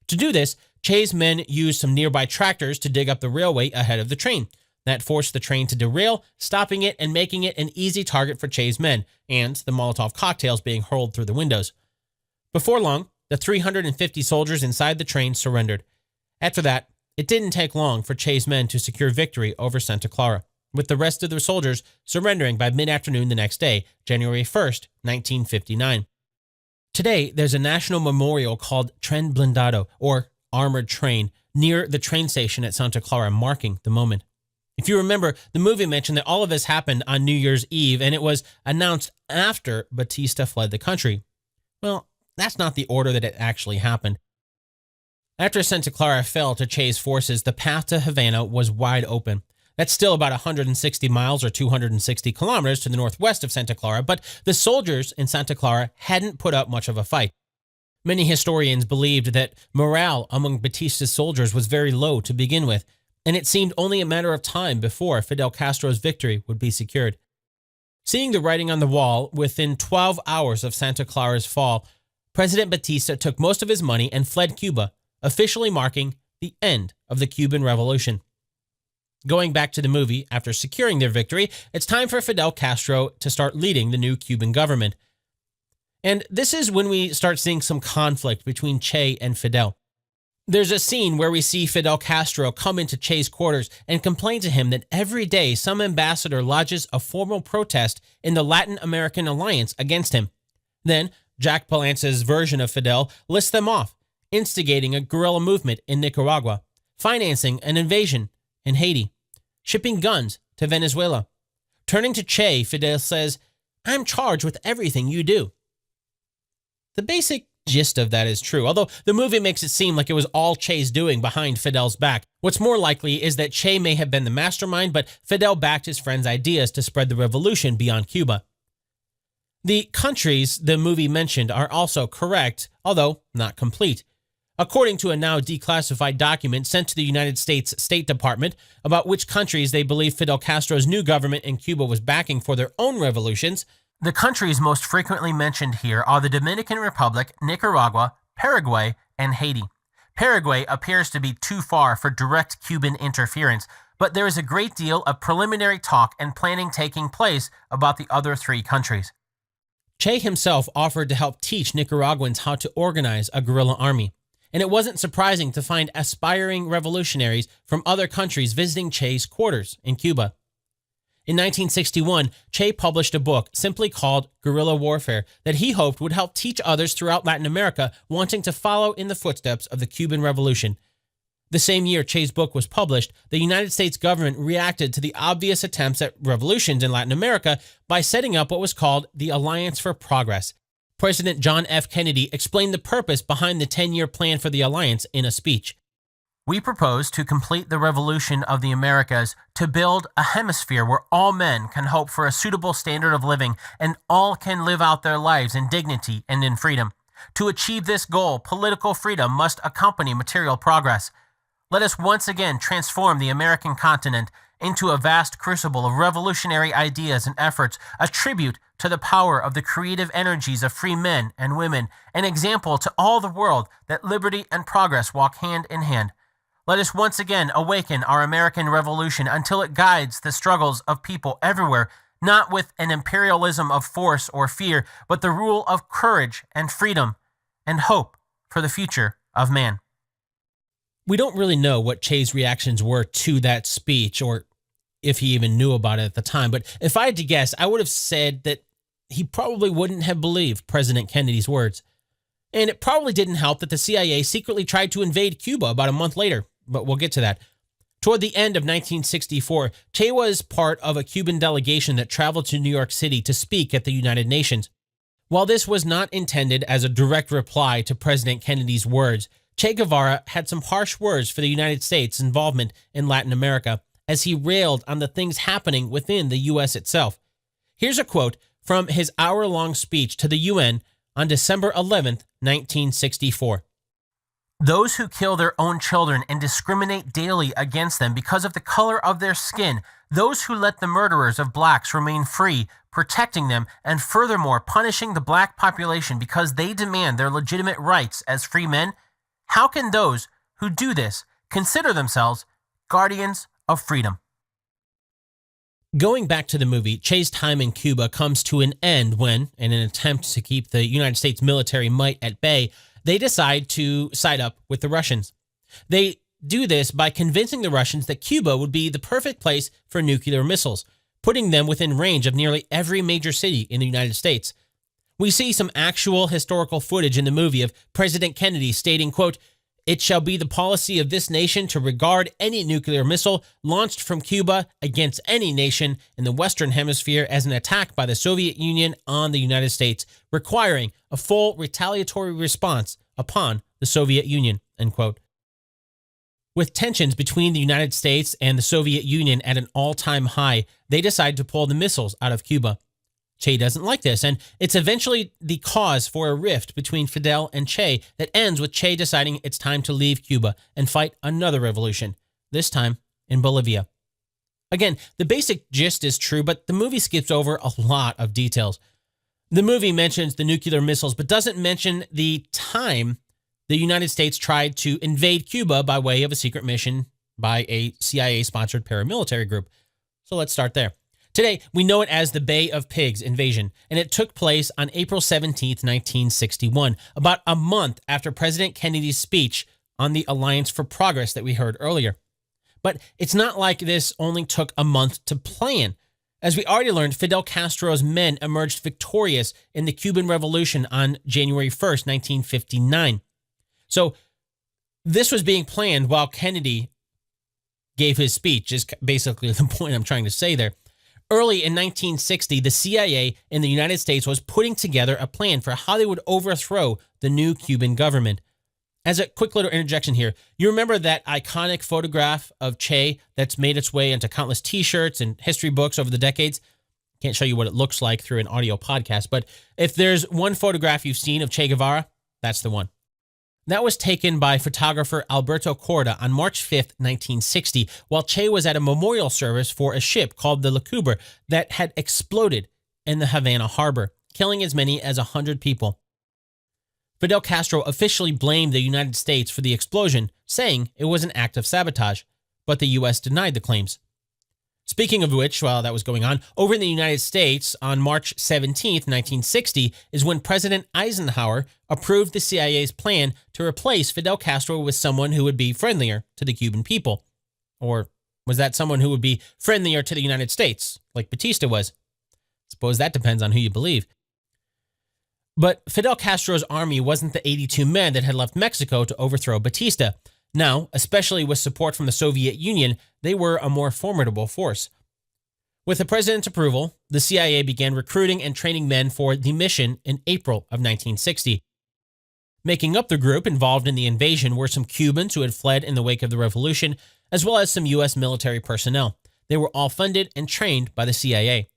To do this, Che's men used some nearby tractors to dig up the railway ahead of the train. That forced the train to derail, stopping it and making it an easy target for Che's men, and the Molotov cocktails being hurled through the windows. Before long, the 350 soldiers inside the train surrendered. After that, it didn't take long for Che's men to secure victory over Santa Clara, with the rest of the soldiers surrendering by mid-afternoon the next day, January 1st, 1959. Today, there's a national memorial called Tren Blindado, or Armored Train, near the train station at Santa Clara, marking the moment. If you remember, the movie mentioned that all of this happened on New Year's Eve, and it was announced after Batista fled the country. Well, that's not the order that it actually happened. After Santa Clara fell to Che's forces, the path to Havana was wide open. That's still about 160 miles or 260 kilometers to the northwest of Santa Clara, but the soldiers in Santa Clara hadn't put up much of a fight. Many historians believed that morale among Batista's soldiers was very low to begin with, and it seemed only a matter of time before Fidel Castro's victory would be secured. Seeing the writing on the wall, within 12 hours of Santa Clara's fall, President Batista took most of his money and fled Cuba, officially marking the end of the Cuban Revolution. Going back to the movie, after securing their victory, it's time for Fidel Castro to start leading the new Cuban government. And this is when we start seeing some conflict between Che and Fidel. There's a scene where we see Fidel Castro come into Che's quarters and complain to him that every day some ambassador lodges a formal protest in the Latin American alliance against him. Then, Jack Palance's version of Fidel lists them off, instigating a guerrilla movement in Nicaragua, financing an invasion in Haiti, shipping guns to Venezuela. Turning to Che, Fidel says, "I'm charged with everything you do." The basic gist of that is true, although the movie makes it seem like it was all Che's doing behind Fidel's back. What's more likely is that Che may have been the mastermind, but Fidel backed his friend's ideas to spread the revolution beyond Cuba. The countries the movie mentioned are also correct, although not complete. According to a now declassified document sent to the United States State Department about which countries they believe Fidel Castro's new government in Cuba was backing for their own revolutions, the countries most frequently mentioned here are the Dominican Republic, Nicaragua, Paraguay, and Haiti. Paraguay appears to be too far for direct Cuban interference, but there is a great deal of preliminary talk and planning taking place about the other three countries. Che himself offered to help teach Nicaraguans how to organize a guerrilla army, and it wasn't surprising to find aspiring revolutionaries from other countries visiting Che's quarters in Cuba. In 1961, Che published a book simply called Guerrilla Warfare that he hoped would help teach others throughout Latin America wanting to follow in the footsteps of the Cuban Revolution. The same year Che's book was published, the United States government reacted to the obvious attempts at revolutions in Latin America by setting up what was called the Alliance for Progress. President John F. Kennedy explained the purpose behind the 10-year plan for the alliance in a speech. We propose to complete the revolution of the Americas to build a hemisphere where all men can hope for a suitable standard of living and all can live out their lives in dignity and in freedom. To achieve this goal, political freedom must accompany material progress. Let us once again transform the American continent into a vast crucible of revolutionary ideas and efforts, a tribute to the power of the creative energies of free men and women, an example to all the world that liberty and progress walk hand in hand. Let us once again awaken our American Revolution until it guides the struggles of people everywhere, not with an imperialism of force or fear, but the rule of courage and freedom and hope for the future of man. We don't really know what Che's reactions were to that speech, or if he even knew about it at the time, but if I had to guess, I would have said that he probably wouldn't have believed President Kennedy's words. And it probably didn't help that the CIA secretly tried to invade Cuba about a month later, but we'll get to that. Toward the end of 1964, Che was part of a Cuban delegation that traveled to New York City to speak at the United Nations. While this was not intended as a direct reply to President Kennedy's words, Che Guevara had some harsh words for the United States' involvement in Latin America as he railed on the things happening within the U.S. itself. Here's a quote from his hour-long speech to the UN on December 11th, 1964. Those who kill their own children and discriminate daily against them because of the color of their skin, those who let the murderers of blacks remain free, protecting them, and furthermore punishing the black population because they demand their legitimate rights as free men, how can those who do this consider themselves guardians of freedom? Going back to the movie, Che's time in Cuba comes to an end when, in an attempt to keep the United States military might at bay, they decide to side up with the Russians. They do this by convincing the Russians that Cuba would be the perfect place for nuclear missiles, putting them within range of nearly every major city in the United States. We see some actual historical footage in the movie of President Kennedy stating, quote, "It shall be the policy of this nation to regard any nuclear missile launched from Cuba against any nation in the Western Hemisphere as an attack by the Soviet Union on the United States, requiring a full retaliatory response upon the Soviet Union," end quote. With tensions between the United States and the Soviet Union at an all-time high, they decide to pull the missiles out of Cuba. Che doesn't like this, and it's eventually the cause for a rift between Fidel and Che that ends with Che deciding it's time to leave Cuba and fight another revolution, this time in Bolivia. Again, the basic gist is true, but the movie skips over a lot of details. The movie mentions the nuclear missiles, but doesn't mention the time the United States tried to invade Cuba by way of a secret mission by a CIA-sponsored paramilitary group. So let's start there. Today, we know it as the Bay of Pigs invasion, and it took place on April 17, 1961, about a month after President Kennedy's speech on the Alliance for Progress that we heard earlier. But it's not like this only took a month to plan. As we already learned, Fidel Castro's men emerged victorious in the Cuban Revolution on January 1st, 1959. So this was being planned while Kennedy gave his speech, is basically the point I'm trying to say there. Early in 1960, the CIA in the United States was putting together a plan for how they would overthrow the new Cuban government. As a quick little interjection here, you remember that iconic photograph of Che that's made its way into countless t-shirts and history books over the decades? Can't show you what it looks like through an audio podcast, but if there's one photograph you've seen of Che Guevara, that's the one. That was taken by photographer Alberto Corda on March 5th, 1960, while Che was at a memorial service for a ship called the La Cuba that had exploded in the Havana harbor, killing as many as 100 people. Fidel Castro officially blamed the United States for the explosion, saying it was an act of sabotage, but the U.S. denied the claims. Speaking of which, while that was going on, over in the United States, on March 17th, 1960, is when President Eisenhower approved the CIA's plan to replace Fidel Castro with someone who would be friendlier to the Cuban people. Or was that someone who would be friendlier to the United States, like Batista was? Suppose that depends on who you believe. But Fidel Castro's army wasn't the 82 men that had left Mexico to overthrow Batista. Now, especially with support from the Soviet Union, they were a more formidable force. With the president's approval, the CIA began recruiting and training men for the mission in April of 1960. Making up the group involved in the invasion were some Cubans who had fled in the wake of the revolution, as well as some U.S. military personnel. They were all funded and trained by the CIA.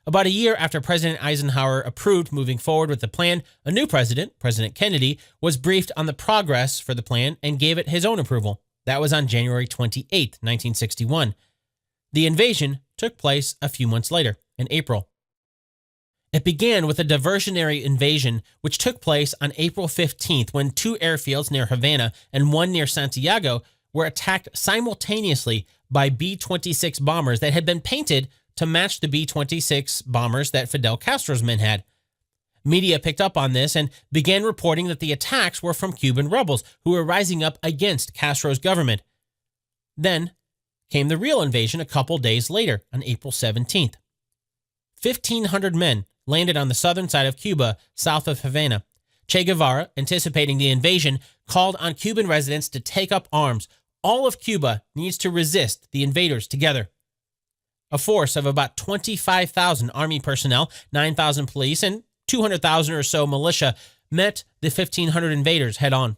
About a year after President Eisenhower approved moving forward with the plan, a new president, President Kennedy, was briefed on the progress for the plan and gave it his own approval. That was on January 28, 1961. The invasion took place a few months later, in April. It began with a diversionary invasion which took place on April 15th when two airfields near Havana and one near Santiago were attacked simultaneously by B-26 bombers that had been painted to match the B-26 bombers that Fidel Castro's men had. Media picked up on this and began reporting that the attacks were from Cuban rebels who were rising up against Castro's government. Then came the real invasion a couple days later, on April 17th. 1,500 men landed on the southern side of Cuba, south of Havana. Che Guevara, anticipating the invasion, called on Cuban residents to take up arms. All of Cuba needs to resist the invaders together. A force of about 25,000 army personnel, 9,000 police, and 200,000 or so militia met the 1,500 invaders head-on.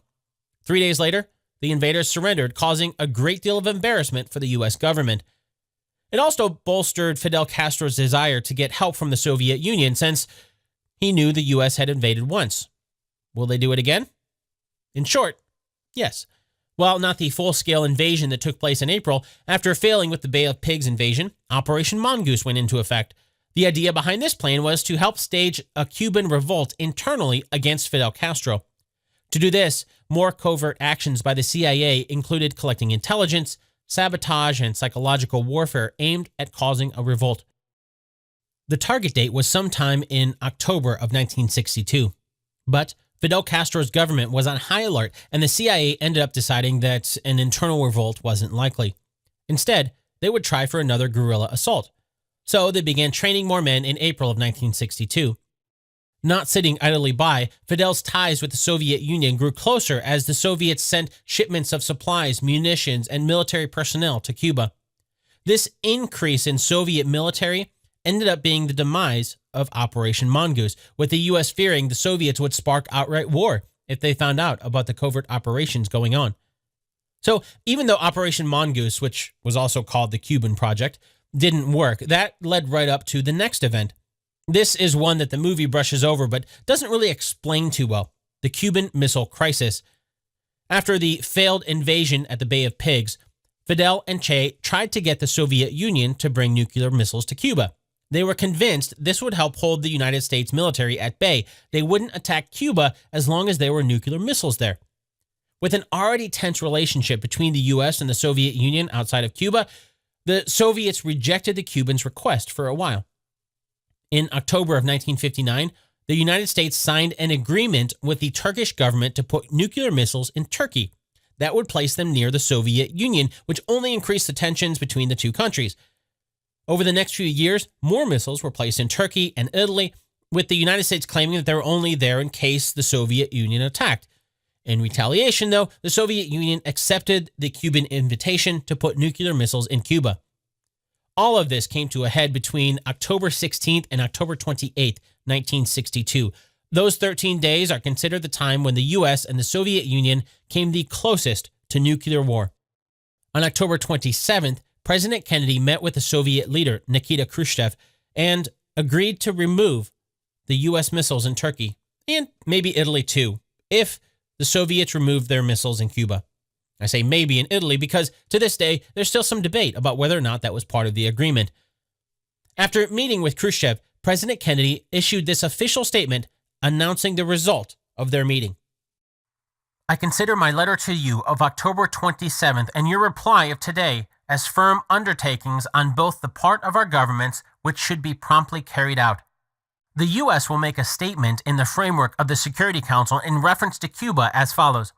3 days later, the invaders surrendered, causing a great deal of embarrassment for the U.S. government. It also bolstered Fidel Castro's desire to get help from the Soviet Union, since he knew the U.S. had invaded once. Will they do it again? In short, yes. While not the full-scale invasion that took place in April, after failing with the Bay of Pigs invasion, Operation Mongoose went into effect. The idea behind this plan was to help stage a Cuban revolt internally against Fidel Castro. To do this, more covert actions by the CIA included collecting intelligence, sabotage, and psychological warfare aimed at causing a revolt. The target date was sometime in October of 1962. But Fidel Castro's government was on high alert, and the CIA ended up deciding that an internal revolt wasn't likely. Instead, they would try for another guerrilla assault. So they began training more men in April of 1962. Not sitting idly by, Fidel's ties with the Soviet Union grew closer as the Soviets sent shipments of supplies, munitions, and military personnel to Cuba. This increase in Soviet military ended up being the demise of Operation Mongoose, with the U.S. fearing the Soviets would spark outright war if they found out about the covert operations going on. So even though Operation Mongoose, which was also called the Cuban Project, didn't work, that led right up to the next event. This is one that the movie brushes over but doesn't really explain too well: the Cuban Missile Crisis. After the failed invasion at the Bay of Pigs, Fidel and Che tried to get the Soviet Union to bring nuclear missiles to Cuba. They were convinced this would help hold the United States military at bay. They wouldn't attack Cuba as long as there were nuclear missiles there. With an already tense relationship between the U.S. and the Soviet Union outside of Cuba, the Soviets rejected the Cubans' request for a while. In October of 1959, the United States signed an agreement with the Turkish government to put nuclear missiles in Turkey. That would place them near the Soviet Union, which only increased the tensions between the two countries. Over the next few years, more missiles were placed in Turkey and Italy, with the United States claiming that they were only there in case the Soviet Union attacked. In retaliation, though, the Soviet Union accepted the Cuban invitation to put nuclear missiles in Cuba. All of this came to a head between October 16th and October 28th, 1962. Those 13 days are considered the time when the U.S. and the Soviet Union came the closest to nuclear war. On October 27th, President Kennedy met with the Soviet leader, Nikita Khrushchev, and agreed to remove the U.S. missiles in Turkey, and maybe Italy too, if the Soviets removed their missiles in Cuba. I say maybe in Italy because to this day, there's still some debate about whether or not that was part of the agreement. After meeting with Khrushchev, President Kennedy issued this official statement announcing the result of their meeting. I consider my letter to you of October 27th and your reply of today as firm undertakings on both the part of our governments which should be promptly carried out. The U.S. will make a statement in the framework of the Security Council in reference to Cuba as follows.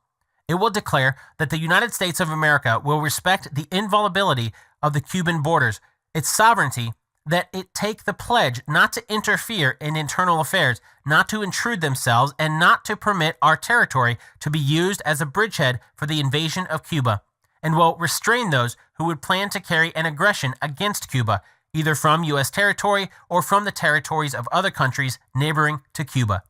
It will declare that the United States of America will respect the inviolability of the Cuban borders, its sovereignty, that it take the pledge not to interfere in internal affairs, not to intrude themselves, and not to permit our territory to be used as a bridgehead for the invasion of Cuba, and will restrain those who would plan to carry an aggression against Cuba, either from U.S. territory or from the territories of other countries neighboring to Cuba.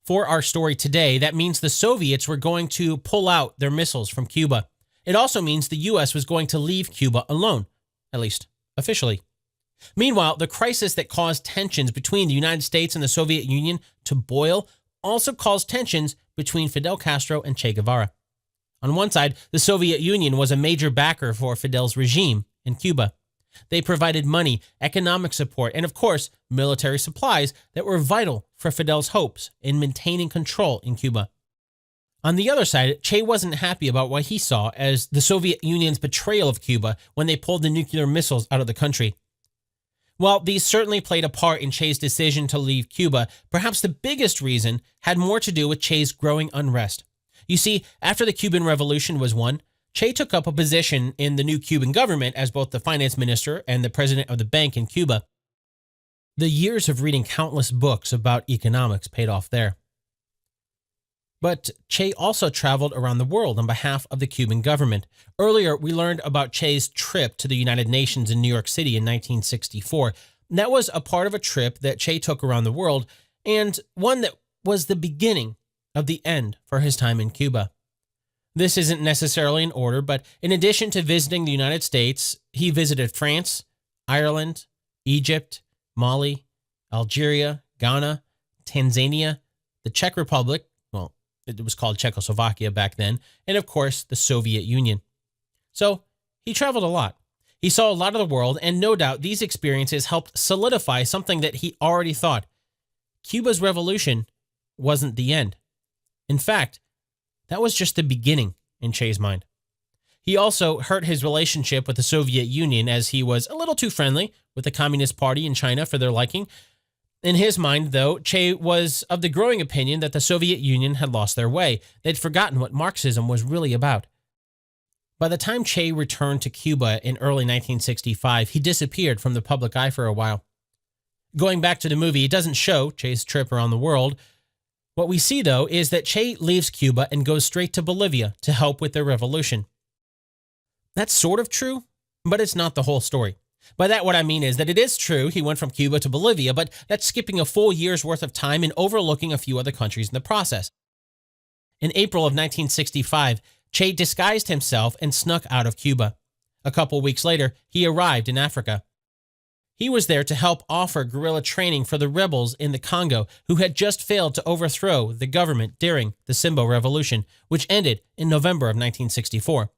For our story today, that means the Soviets were going to pull out their missiles from Cuba. It also means the U.S. was going to leave Cuba alone, at least officially. Meanwhile, the crisis that caused tensions between the United States and the Soviet Union to boil also caused tensions between Fidel Castro and Che Guevara. On one side, the Soviet Union was a major backer for Fidel's regime in Cuba. They provided money, economic support, and of course, military supplies that were vital for Fidel's hopes in maintaining control in Cuba. On the other side, Che wasn't happy about what he saw as the Soviet Union's betrayal of Cuba when they pulled the nuclear missiles out of the country. While these certainly played a part in Che's decision to leave Cuba, perhaps the biggest reason had more to do with Che's growing unrest. You see, after the Cuban Revolution was won, Che took up a position in the new Cuban government as both the finance minister and the president of the bank in Cuba. The years of reading countless books about economics paid off there. But Che also traveled around the world on behalf of the Cuban government. Earlier, we learned about Che's trip to the United Nations in New York City in 1964. That was a part of a trip that Che took around the world, and one that was the beginning of the end for his time in Cuba. This isn't necessarily in order, but in addition to visiting the United States, he visited France, Ireland, Egypt, Mali, Algeria, Ghana, Tanzania, the Czech Republic, well, it was called Czechoslovakia back then, and of course, the Soviet Union. So, he traveled a lot. He saw a lot of the world, and no doubt these experiences helped solidify something that he already thought. Cuba's revolution wasn't the end. In fact, that was just the beginning in Che's mind. He also hurt his relationship with the Soviet Union as he was a little too friendly with the Communist Party in China for their liking. In his mind, though, Che was of the growing opinion that the Soviet Union had lost their way. They'd forgotten what Marxism was really about. By the time Che returned to Cuba in early 1965, he disappeared from the public eye for a while. Going back to the movie, it doesn't show Che's trip around the world. What we see, though, is that Che leaves Cuba and goes straight to Bolivia to help with their revolution. That's sort of true, but it's not the whole story. By that, what I mean is that it is true he went from Cuba to Bolivia, but that's skipping a full year's worth of time and overlooking a few other countries in the process. In April of 1965, Che disguised himself and snuck out of Cuba. A couple weeks later, he arrived in Africa. He was there to help offer guerrilla training for the rebels in the Congo who had just failed to overthrow the government during the Simbo Revolution, which ended in November of 1964.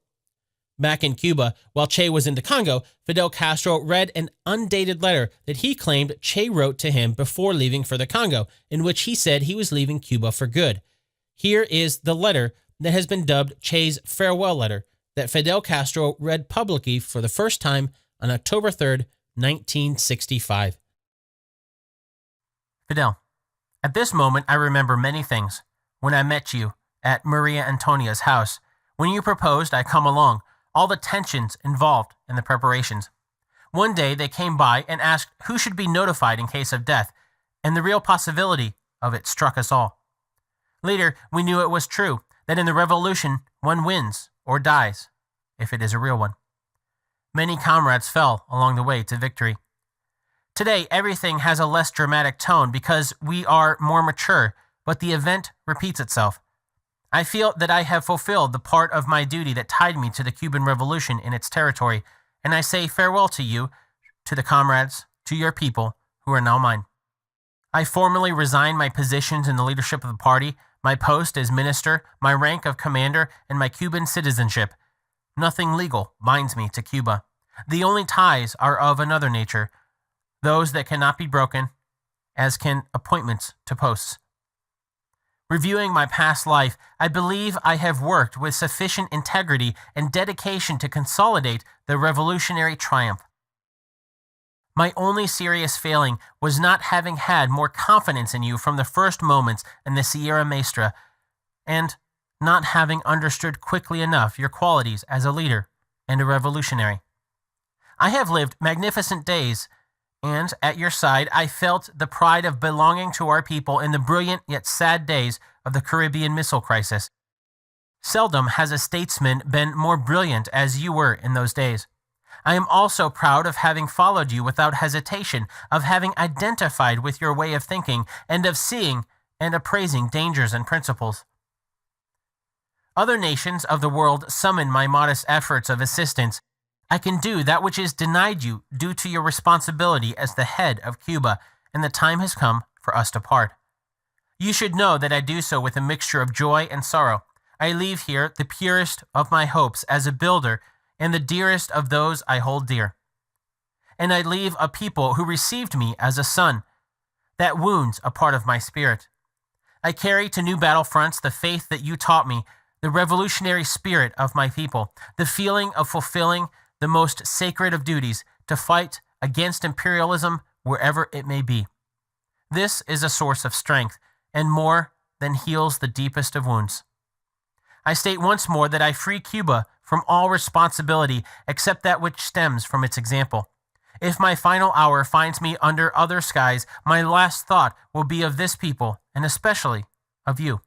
Back in Cuba, while Che was in the Congo, Fidel Castro read an undated letter that he claimed Che wrote to him before leaving for the Congo, in which he said he was leaving Cuba for good. Here is the letter that has been dubbed Che's farewell letter that Fidel Castro read publicly for the first time on October 3rd, 1965. Fidel, at this moment I remember many things. When I met you at Maria Antonia's house, when you proposed I come along, all the tensions involved in the preparations. One day they came by and asked who should be notified in case of death, and the real possibility of it struck us all. Later, we knew it was true, that in the revolution one wins or dies, if it is a real one. Many comrades fell along the way to victory. Today, everything has a less dramatic tone because we are more mature, but the event repeats itself. I feel that I have fulfilled the part of my duty that tied me to the Cuban Revolution in its territory, and I say farewell to you, to the comrades, to your people, who are now mine. I formally resign my positions in the leadership of the party, my post as minister, my rank of commander, and my Cuban citizenship. Nothing legal binds me to Cuba. The only ties are of another nature, those that cannot be broken, as can appointments to posts. Reviewing my past life, I believe I have worked with sufficient integrity and dedication to consolidate the revolutionary triumph. My only serious failing was not having had more confidence in you from the first moments in the Sierra Maestra, and not having understood quickly enough your qualities as a leader and a revolutionary. I have lived magnificent days, and at your side I felt the pride of belonging to our people in the brilliant yet sad days of the Caribbean missile crisis. Seldom has a statesman been more brilliant as you were in those days. I am also proud of having followed you without hesitation, of having identified with your way of thinking, and of seeing and appraising dangers and principles. Other nations of the world summon my modest efforts of assistance. I can do that which is denied you due to your responsibility as the head of Cuba, and the time has come for us to part. You should know that I do so with a mixture of joy and sorrow. I leave here the purest of my hopes as a builder and the dearest of those I hold dear. And I leave a people who received me as a son. That wounds a part of my spirit. I carry to new battlefronts the faith that you taught me, the revolutionary spirit of my people, the feeling of fulfilling the most sacred of duties, to fight against imperialism wherever it may be. This is a source of strength, and more than heals the deepest of wounds. I state once more that I free Cuba from all responsibility except that which stems from its example. If my final hour finds me under other skies, my last thought will be of this people, and especially of you.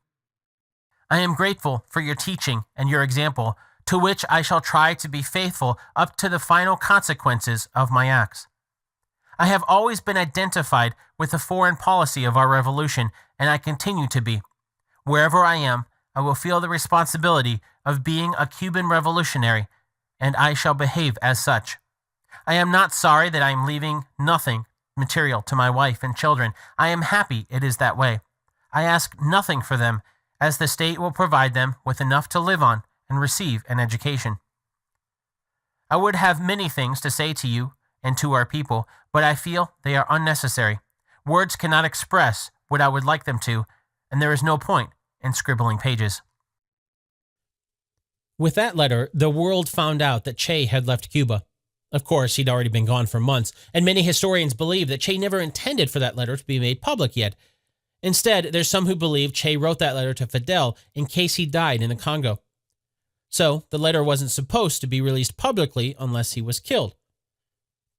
I am grateful for your teaching and your example, to which I shall try to be faithful up to the final consequences of my acts. I have always been identified with the foreign policy of our revolution, and I continue to be. Wherever I am, I will feel the responsibility of being a Cuban revolutionary, and I shall behave as such. I am not sorry that I am leaving nothing material to my wife and children. I am happy it is that way. I ask nothing for them, as the state will provide them with enough to live on and receive an education. I would have many things to say to you and to our people, but I feel they are unnecessary. Words cannot express what I would like them to, and there is no point in scribbling pages. With that letter, the world found out that Che had left Cuba. Of course, he'd already been gone for months, and many historians believe that Che never intended for that letter to be made public yet. Instead, there's some who believe Che wrote that letter to Fidel in case he died in the Congo. So, the letter wasn't supposed to be released publicly unless he was killed.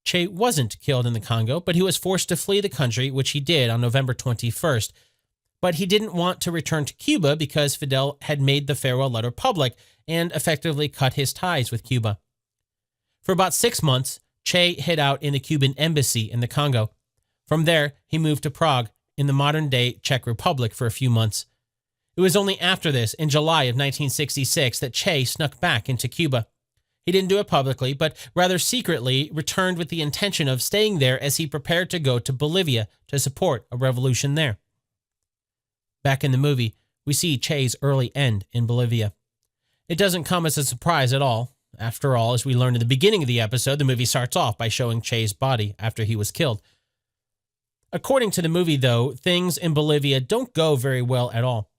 Che wasn't killed in the Congo, but he was forced to flee the country, which he did on November 21st. But he didn't want to return to Cuba because Fidel had made the farewell letter public and effectively cut his ties with Cuba. For about 6 months, Che hid out in the Cuban embassy in the Congo. From there, he moved to Prague, in the modern-day Czech Republic, for a few months. It was only after this, in July of 1966, that Che snuck back into Cuba. He didn't do it publicly, but rather secretly returned with the intention of staying there as he prepared to go to Bolivia to support a revolution there. Back in the movie, we see Che's early end in Bolivia. It doesn't come as a surprise at all. After all, as we learned in the beginning of the episode, the movie starts off by showing Che's body after he was killed. According to the movie, though, things in Bolivia don't go very well at all.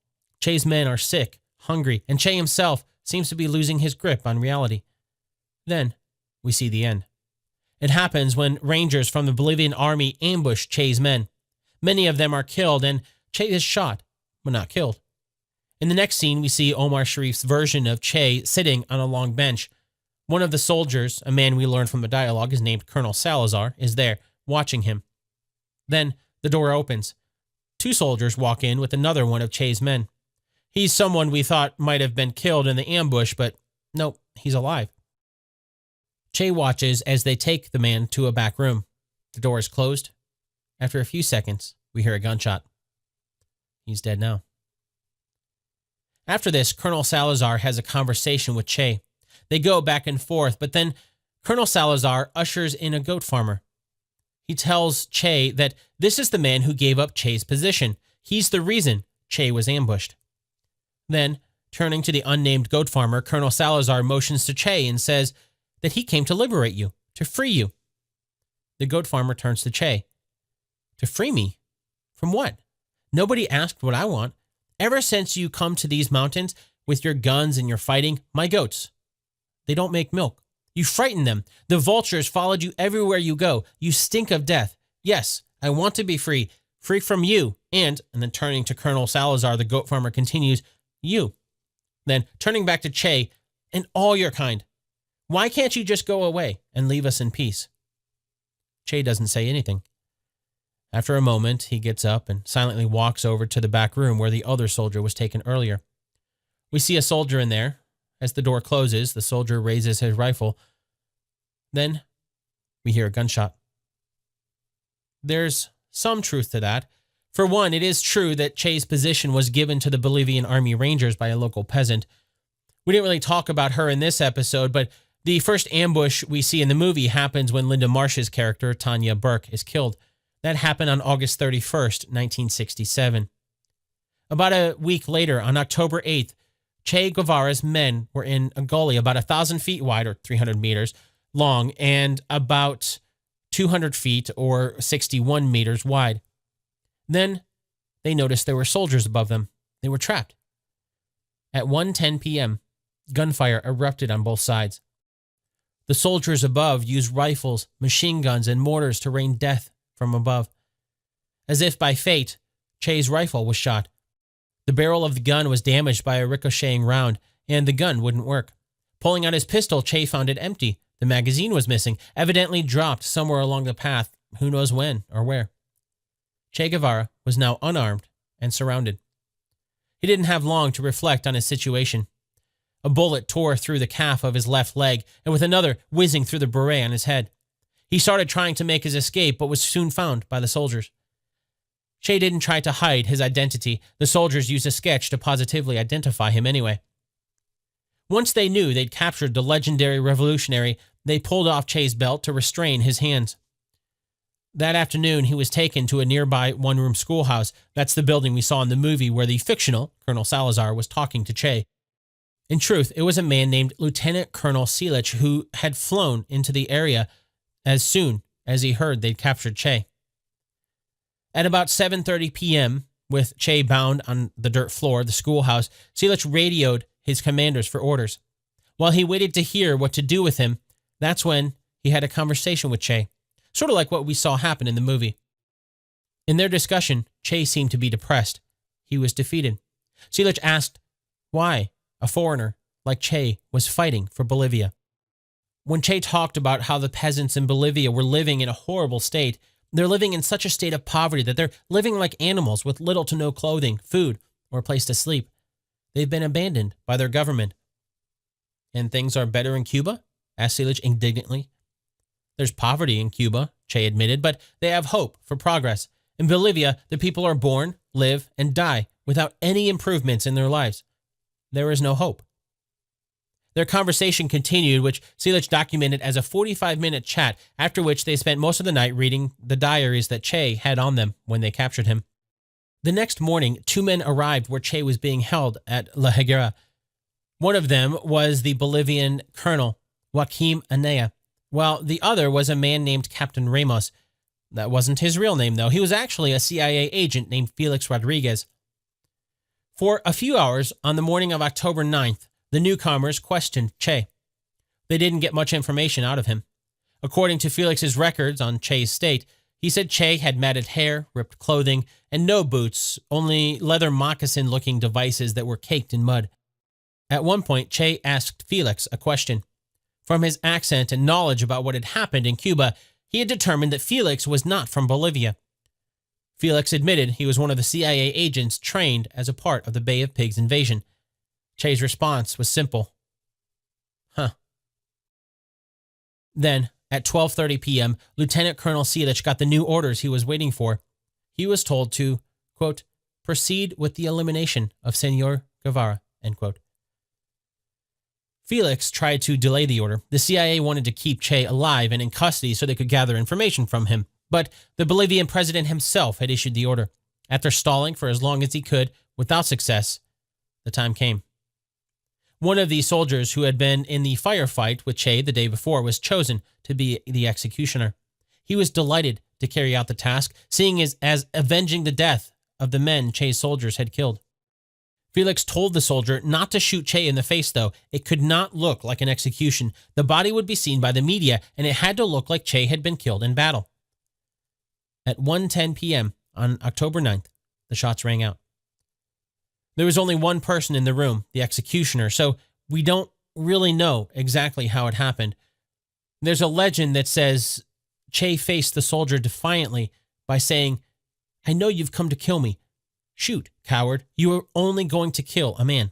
Che's men are sick, hungry, and Che himself seems to be losing his grip on reality. Then, we see the end. It happens when Rangers from the Bolivian army ambush Che's men. Many of them are killed, and Che is shot, but not killed. In the next scene, we see Omar Sharif's version of Che sitting on a long bench. One of the soldiers, a man we learned from the dialogue is named Colonel Salazar, is there, watching him. Then, the door opens. 2 soldiers walk in with another one of Che's men. He's someone we thought might have been killed in the ambush, but nope, he's alive. Che watches as they take the man to a back room. The door is closed. After a few seconds, we hear a gunshot. He's dead now. After this, Colonel Salazar has a conversation with Che. They go back and forth, but then Colonel Salazar ushers in a goat farmer. He tells Che that this is the man who gave up Che's position. He's the reason Che was ambushed. Then, turning to the unnamed goat farmer, Colonel Salazar motions to Che and says that he came to liberate you, to free you. The goat farmer turns to Che. To free me? From what? Nobody asked what I want. Ever since you come to these mountains with your guns and your fighting, my goats, they don't make milk. You frighten them. The vultures followed you everywhere you go. You stink of death. Yes, I want to be free. Free from you. And then turning to Colonel Salazar, the goat farmer continues, you. Then turning back to Che, and all your kind. Why can't you just go away and leave us in peace? Che doesn't say anything. After a moment, he gets up and silently walks over to the back room where the other soldier was taken earlier. We see a soldier in there. As the door closes, the soldier raises his rifle. Then, we hear a gunshot. There's some truth to that. For one, it is true that Che's position was given to the Bolivian Army Rangers by a local peasant. We didn't really talk about her in this episode, but the first ambush we see in the movie happens when Linda Marsh's character, Tanya Burke, is killed. That happened on August 31st, 1967. About a week later, on October 8th, Che Guevara's men were in a gully about 1,000 feet wide, or 300 meters long, and about 200 feet, or 61 meters wide. Then they noticed there were soldiers above them. They were trapped. At 1:10 p.m., gunfire erupted on both sides. The soldiers above used rifles, machine guns, and mortars to rain death from above. As if by fate, Che's rifle was shot. The barrel of the gun was damaged by a ricocheting round, and the gun wouldn't work. Pulling out his pistol, Che found it empty. The magazine was missing, evidently dropped somewhere along the path, who knows when or where. Che Guevara was now unarmed and surrounded. He didn't have long to reflect on his situation. A bullet tore through the calf of his left leg, and with another whizzing through the beret on his head. He started trying to make his escape, but was soon found by the soldiers. Che didn't try to hide his identity. The soldiers used a sketch to positively identify him anyway. Once they knew they'd captured the legendary revolutionary, they pulled off Che's belt to restrain his hands. That afternoon, he was taken to a nearby one-room schoolhouse. That's the building we saw in the movie where the fictional Colonel Salazar was talking to Che. In truth, it was a man named Lieutenant Colonel Silic who had flown into the area as soon as he heard they'd captured Che. At about 7:30 p.m., with Che bound on the dirt floor of the schoolhouse, Silic radioed his commanders for orders. While he waited to hear what to do with him, that's when he had a conversation with Che, sort of like what we saw happen in the movie. In their discussion, Che seemed to be depressed. He was defeated. Silic asked why a foreigner like Che was fighting for Bolivia. When Che talked about how the peasants in Bolivia were living in a horrible state, they're living in such a state of poverty that they're living like animals with little to no clothing, food, or a place to sleep. They've been abandoned by their government. And things are better in Cuba? Asked Silic indignantly. There's poverty in Cuba, Che admitted, but they have hope for progress. In Bolivia, the people are born, live, and die without any improvements in their lives. There is no hope. Their conversation continued, which Silic documented as a 45-minute chat, after which they spent most of the night reading the diaries that Che had on them when they captured him. The next morning, two men arrived where Che was being held at La Higuera. One of them was the Bolivian Colonel Joaquim Anaya, while the other was a man named Captain Ramos. That wasn't his real name, though. He was actually a CIA agent named Felix Rodriguez. For a few hours on the morning of October 9th, the newcomers questioned Che. They didn't get much information out of him. According to Felix's records on Che's state, he said Che had matted hair, ripped clothing, and no boots, only leather moccasin-looking devices that were caked in mud. At one point, Che asked Felix a question. From his accent and knowledge about what had happened in Cuba, he had determined that Felix was not from Bolivia. Felix admitted he was one of the CIA agents trained as a part of the Bay of Pigs invasion. Che's response was simple. Huh. Then, at 12:30 p.m., Lieutenant Colonel Silic got the new orders he was waiting for. He was told to, quote, proceed with the elimination of Senor Guevara, end quote. Felix tried to delay the order. The CIA wanted to keep Che alive and in custody so they could gather information from him. But the Bolivian president himself had issued the order. After stalling for as long as he could, without success, the time came. One of the soldiers who had been in the firefight with Che the day before was chosen to be the executioner. He was delighted to carry out the task, seeing it as avenging the death of the men Che's soldiers had killed. Felix told the soldier not to shoot Che in the face, though. It could not look like an execution. The body would be seen by the media, and it had to look like Che had been killed in battle. At 1:10 p.m. on October 9th, the shots rang out. There was only one person in the room, the executioner, so we don't really know exactly how it happened. There's a legend that says Che faced the soldier defiantly by saying, I know you've come to kill me. Shoot, coward. You are only going to kill a man.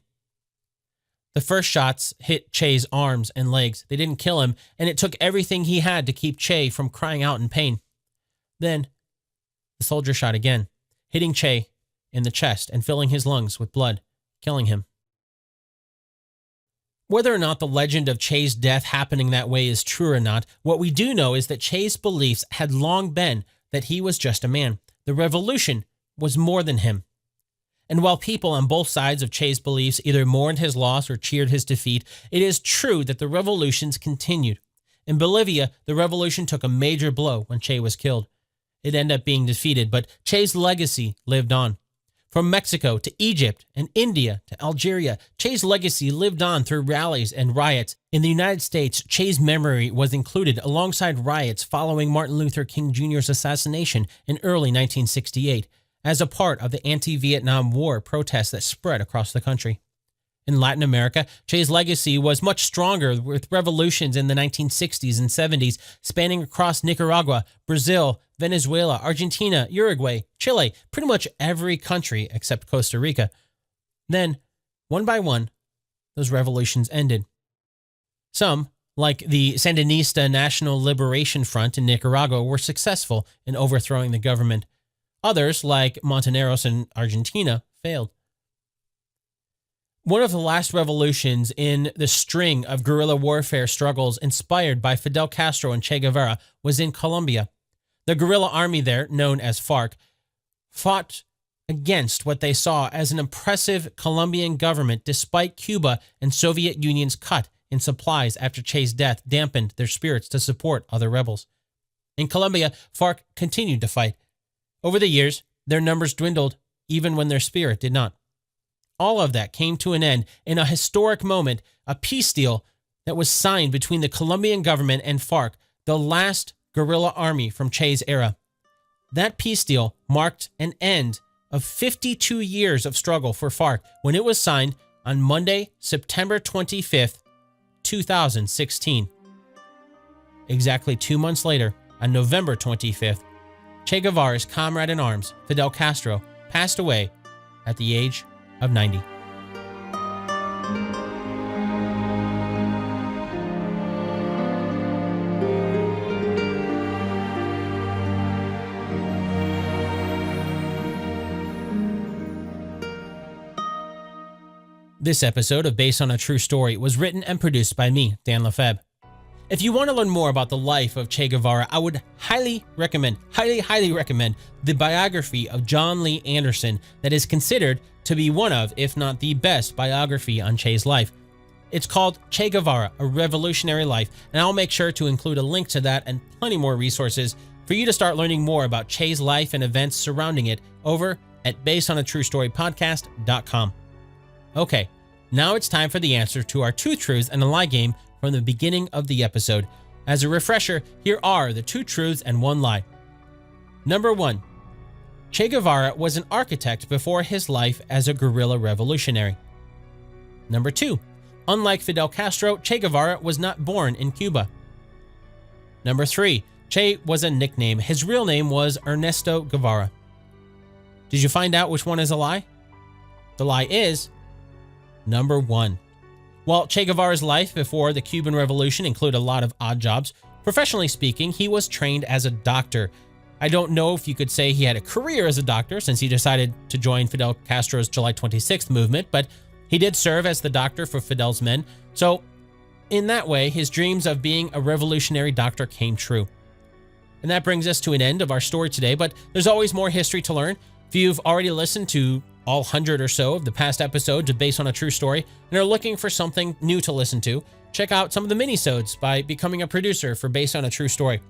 The first shots hit Che's arms and legs. They didn't kill him, and it took everything he had to keep Che from crying out in pain. Then, the soldier shot again. hitting Che in the chest and filling his lungs with blood, killing him. Whether or not the legend of Che's death happening that way is true or not, what we do know is that Che's beliefs had long been that he was just a man. The revolution was more than him. And while people on both sides of Che's beliefs either mourned his loss or cheered his defeat, it is true that the revolutions continued. In Bolivia, the revolution took a major blow when Che was killed. It ended up being defeated, but Che's legacy lived on. From Mexico to Egypt and India to Algeria, Che's legacy lived on through rallies and riots. In the United States, Che's memory was included alongside riots following Martin Luther King Jr.'s assassination in early 1968 as a part of the anti-Vietnam War protests that spread across the country. In Latin America, Che's legacy was much stronger, with revolutions in the 1960s and 70s spanning across Nicaragua, Brazil, Venezuela, Argentina, Uruguay, Chile, pretty much every country except Costa Rica. Then, one by one, those revolutions ended. Some, like the Sandinista National Liberation Front in Nicaragua, were successful in overthrowing the government. Others, like Montoneros in Argentina, failed. One of the last revolutions in the string of guerrilla warfare struggles inspired by Fidel Castro and Che Guevara was in Colombia. The guerrilla army there, known as FARC, fought against what they saw as an oppressive Colombian government despite Cuba and Soviet Union's cut in supplies after Che's death dampened their spirits to support other rebels. In Colombia, FARC continued to fight. Over the years, their numbers dwindled, even when their spirit did not. All of that came to an end in a historic moment, a peace deal that was signed between the Colombian government and FARC, the last guerrilla army from Che's era. That peace deal marked an end of 52 years of struggle for FARC when it was signed on Monday, September 25th, 2016. Exactly 2 months later, on November 25th, Che Guevara's comrade in arms, Fidel Castro, passed away at the age of 90. This episode of Based on a True Story was written and produced by me, Dan Lefebvre. If you want to learn more about the life of Che Guevara, I would highly recommend the biography of John Lee Anderson that is considered to be one of, if not the best biography on Che's life. It's called Che Guevara, A Revolutionary Life, and I'll make sure to include a link to that and plenty more resources for you to start learning more about Che's life and events surrounding it over at basedonatruestorypodcast.com. Okay, now it's time for the answer to our two truths and a lie game from the beginning of the episode. As a refresher, here are the two truths and one lie. Number 1. Che Guevara was an architect before his life as a guerrilla revolutionary. Number 2. Unlike Fidel Castro, Che Guevara was not born in Cuba. Number 3. Che was a nickname. His real name was Ernesto Guevara. Did you find out which one is a lie? The lie is number 1. While Che Guevara's life before the Cuban Revolution included a lot of odd jobs, professionally speaking, he was trained as a doctor. I don't know if you could say he had a career as a doctor since he decided to join Fidel Castro's July 26th movement, but he did serve as the doctor for Fidel's men. So in that way, his dreams of being a revolutionary doctor came true. And that brings us to an end of our story today, but there's always more history to learn. If you've already listened to all 100 or so of the past episodes of Based on a True Story and are looking for something new to listen to, check out some of the minisodes by becoming a producer for Based on a True Story.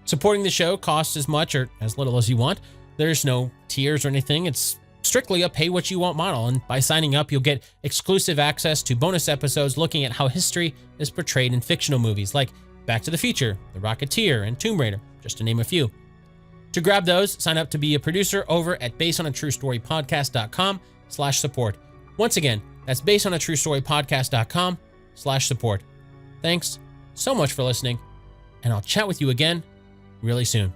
Supporting the show costs as much or as little as you want. There's no tiers or anything. It's strictly a pay-what-you-want model, and by signing up, you'll get exclusive access to bonus episodes looking at how history is portrayed in fictional movies like Back to the Future, The Rocketeer, and Tomb Raider, just to name a few. To grab those, sign up to be a producer over at basedonatruestorypodcast.com/support. Once again, that's basedonatruestorypodcast.com/support. Thanks so much for listening, and I'll chat with you again really soon.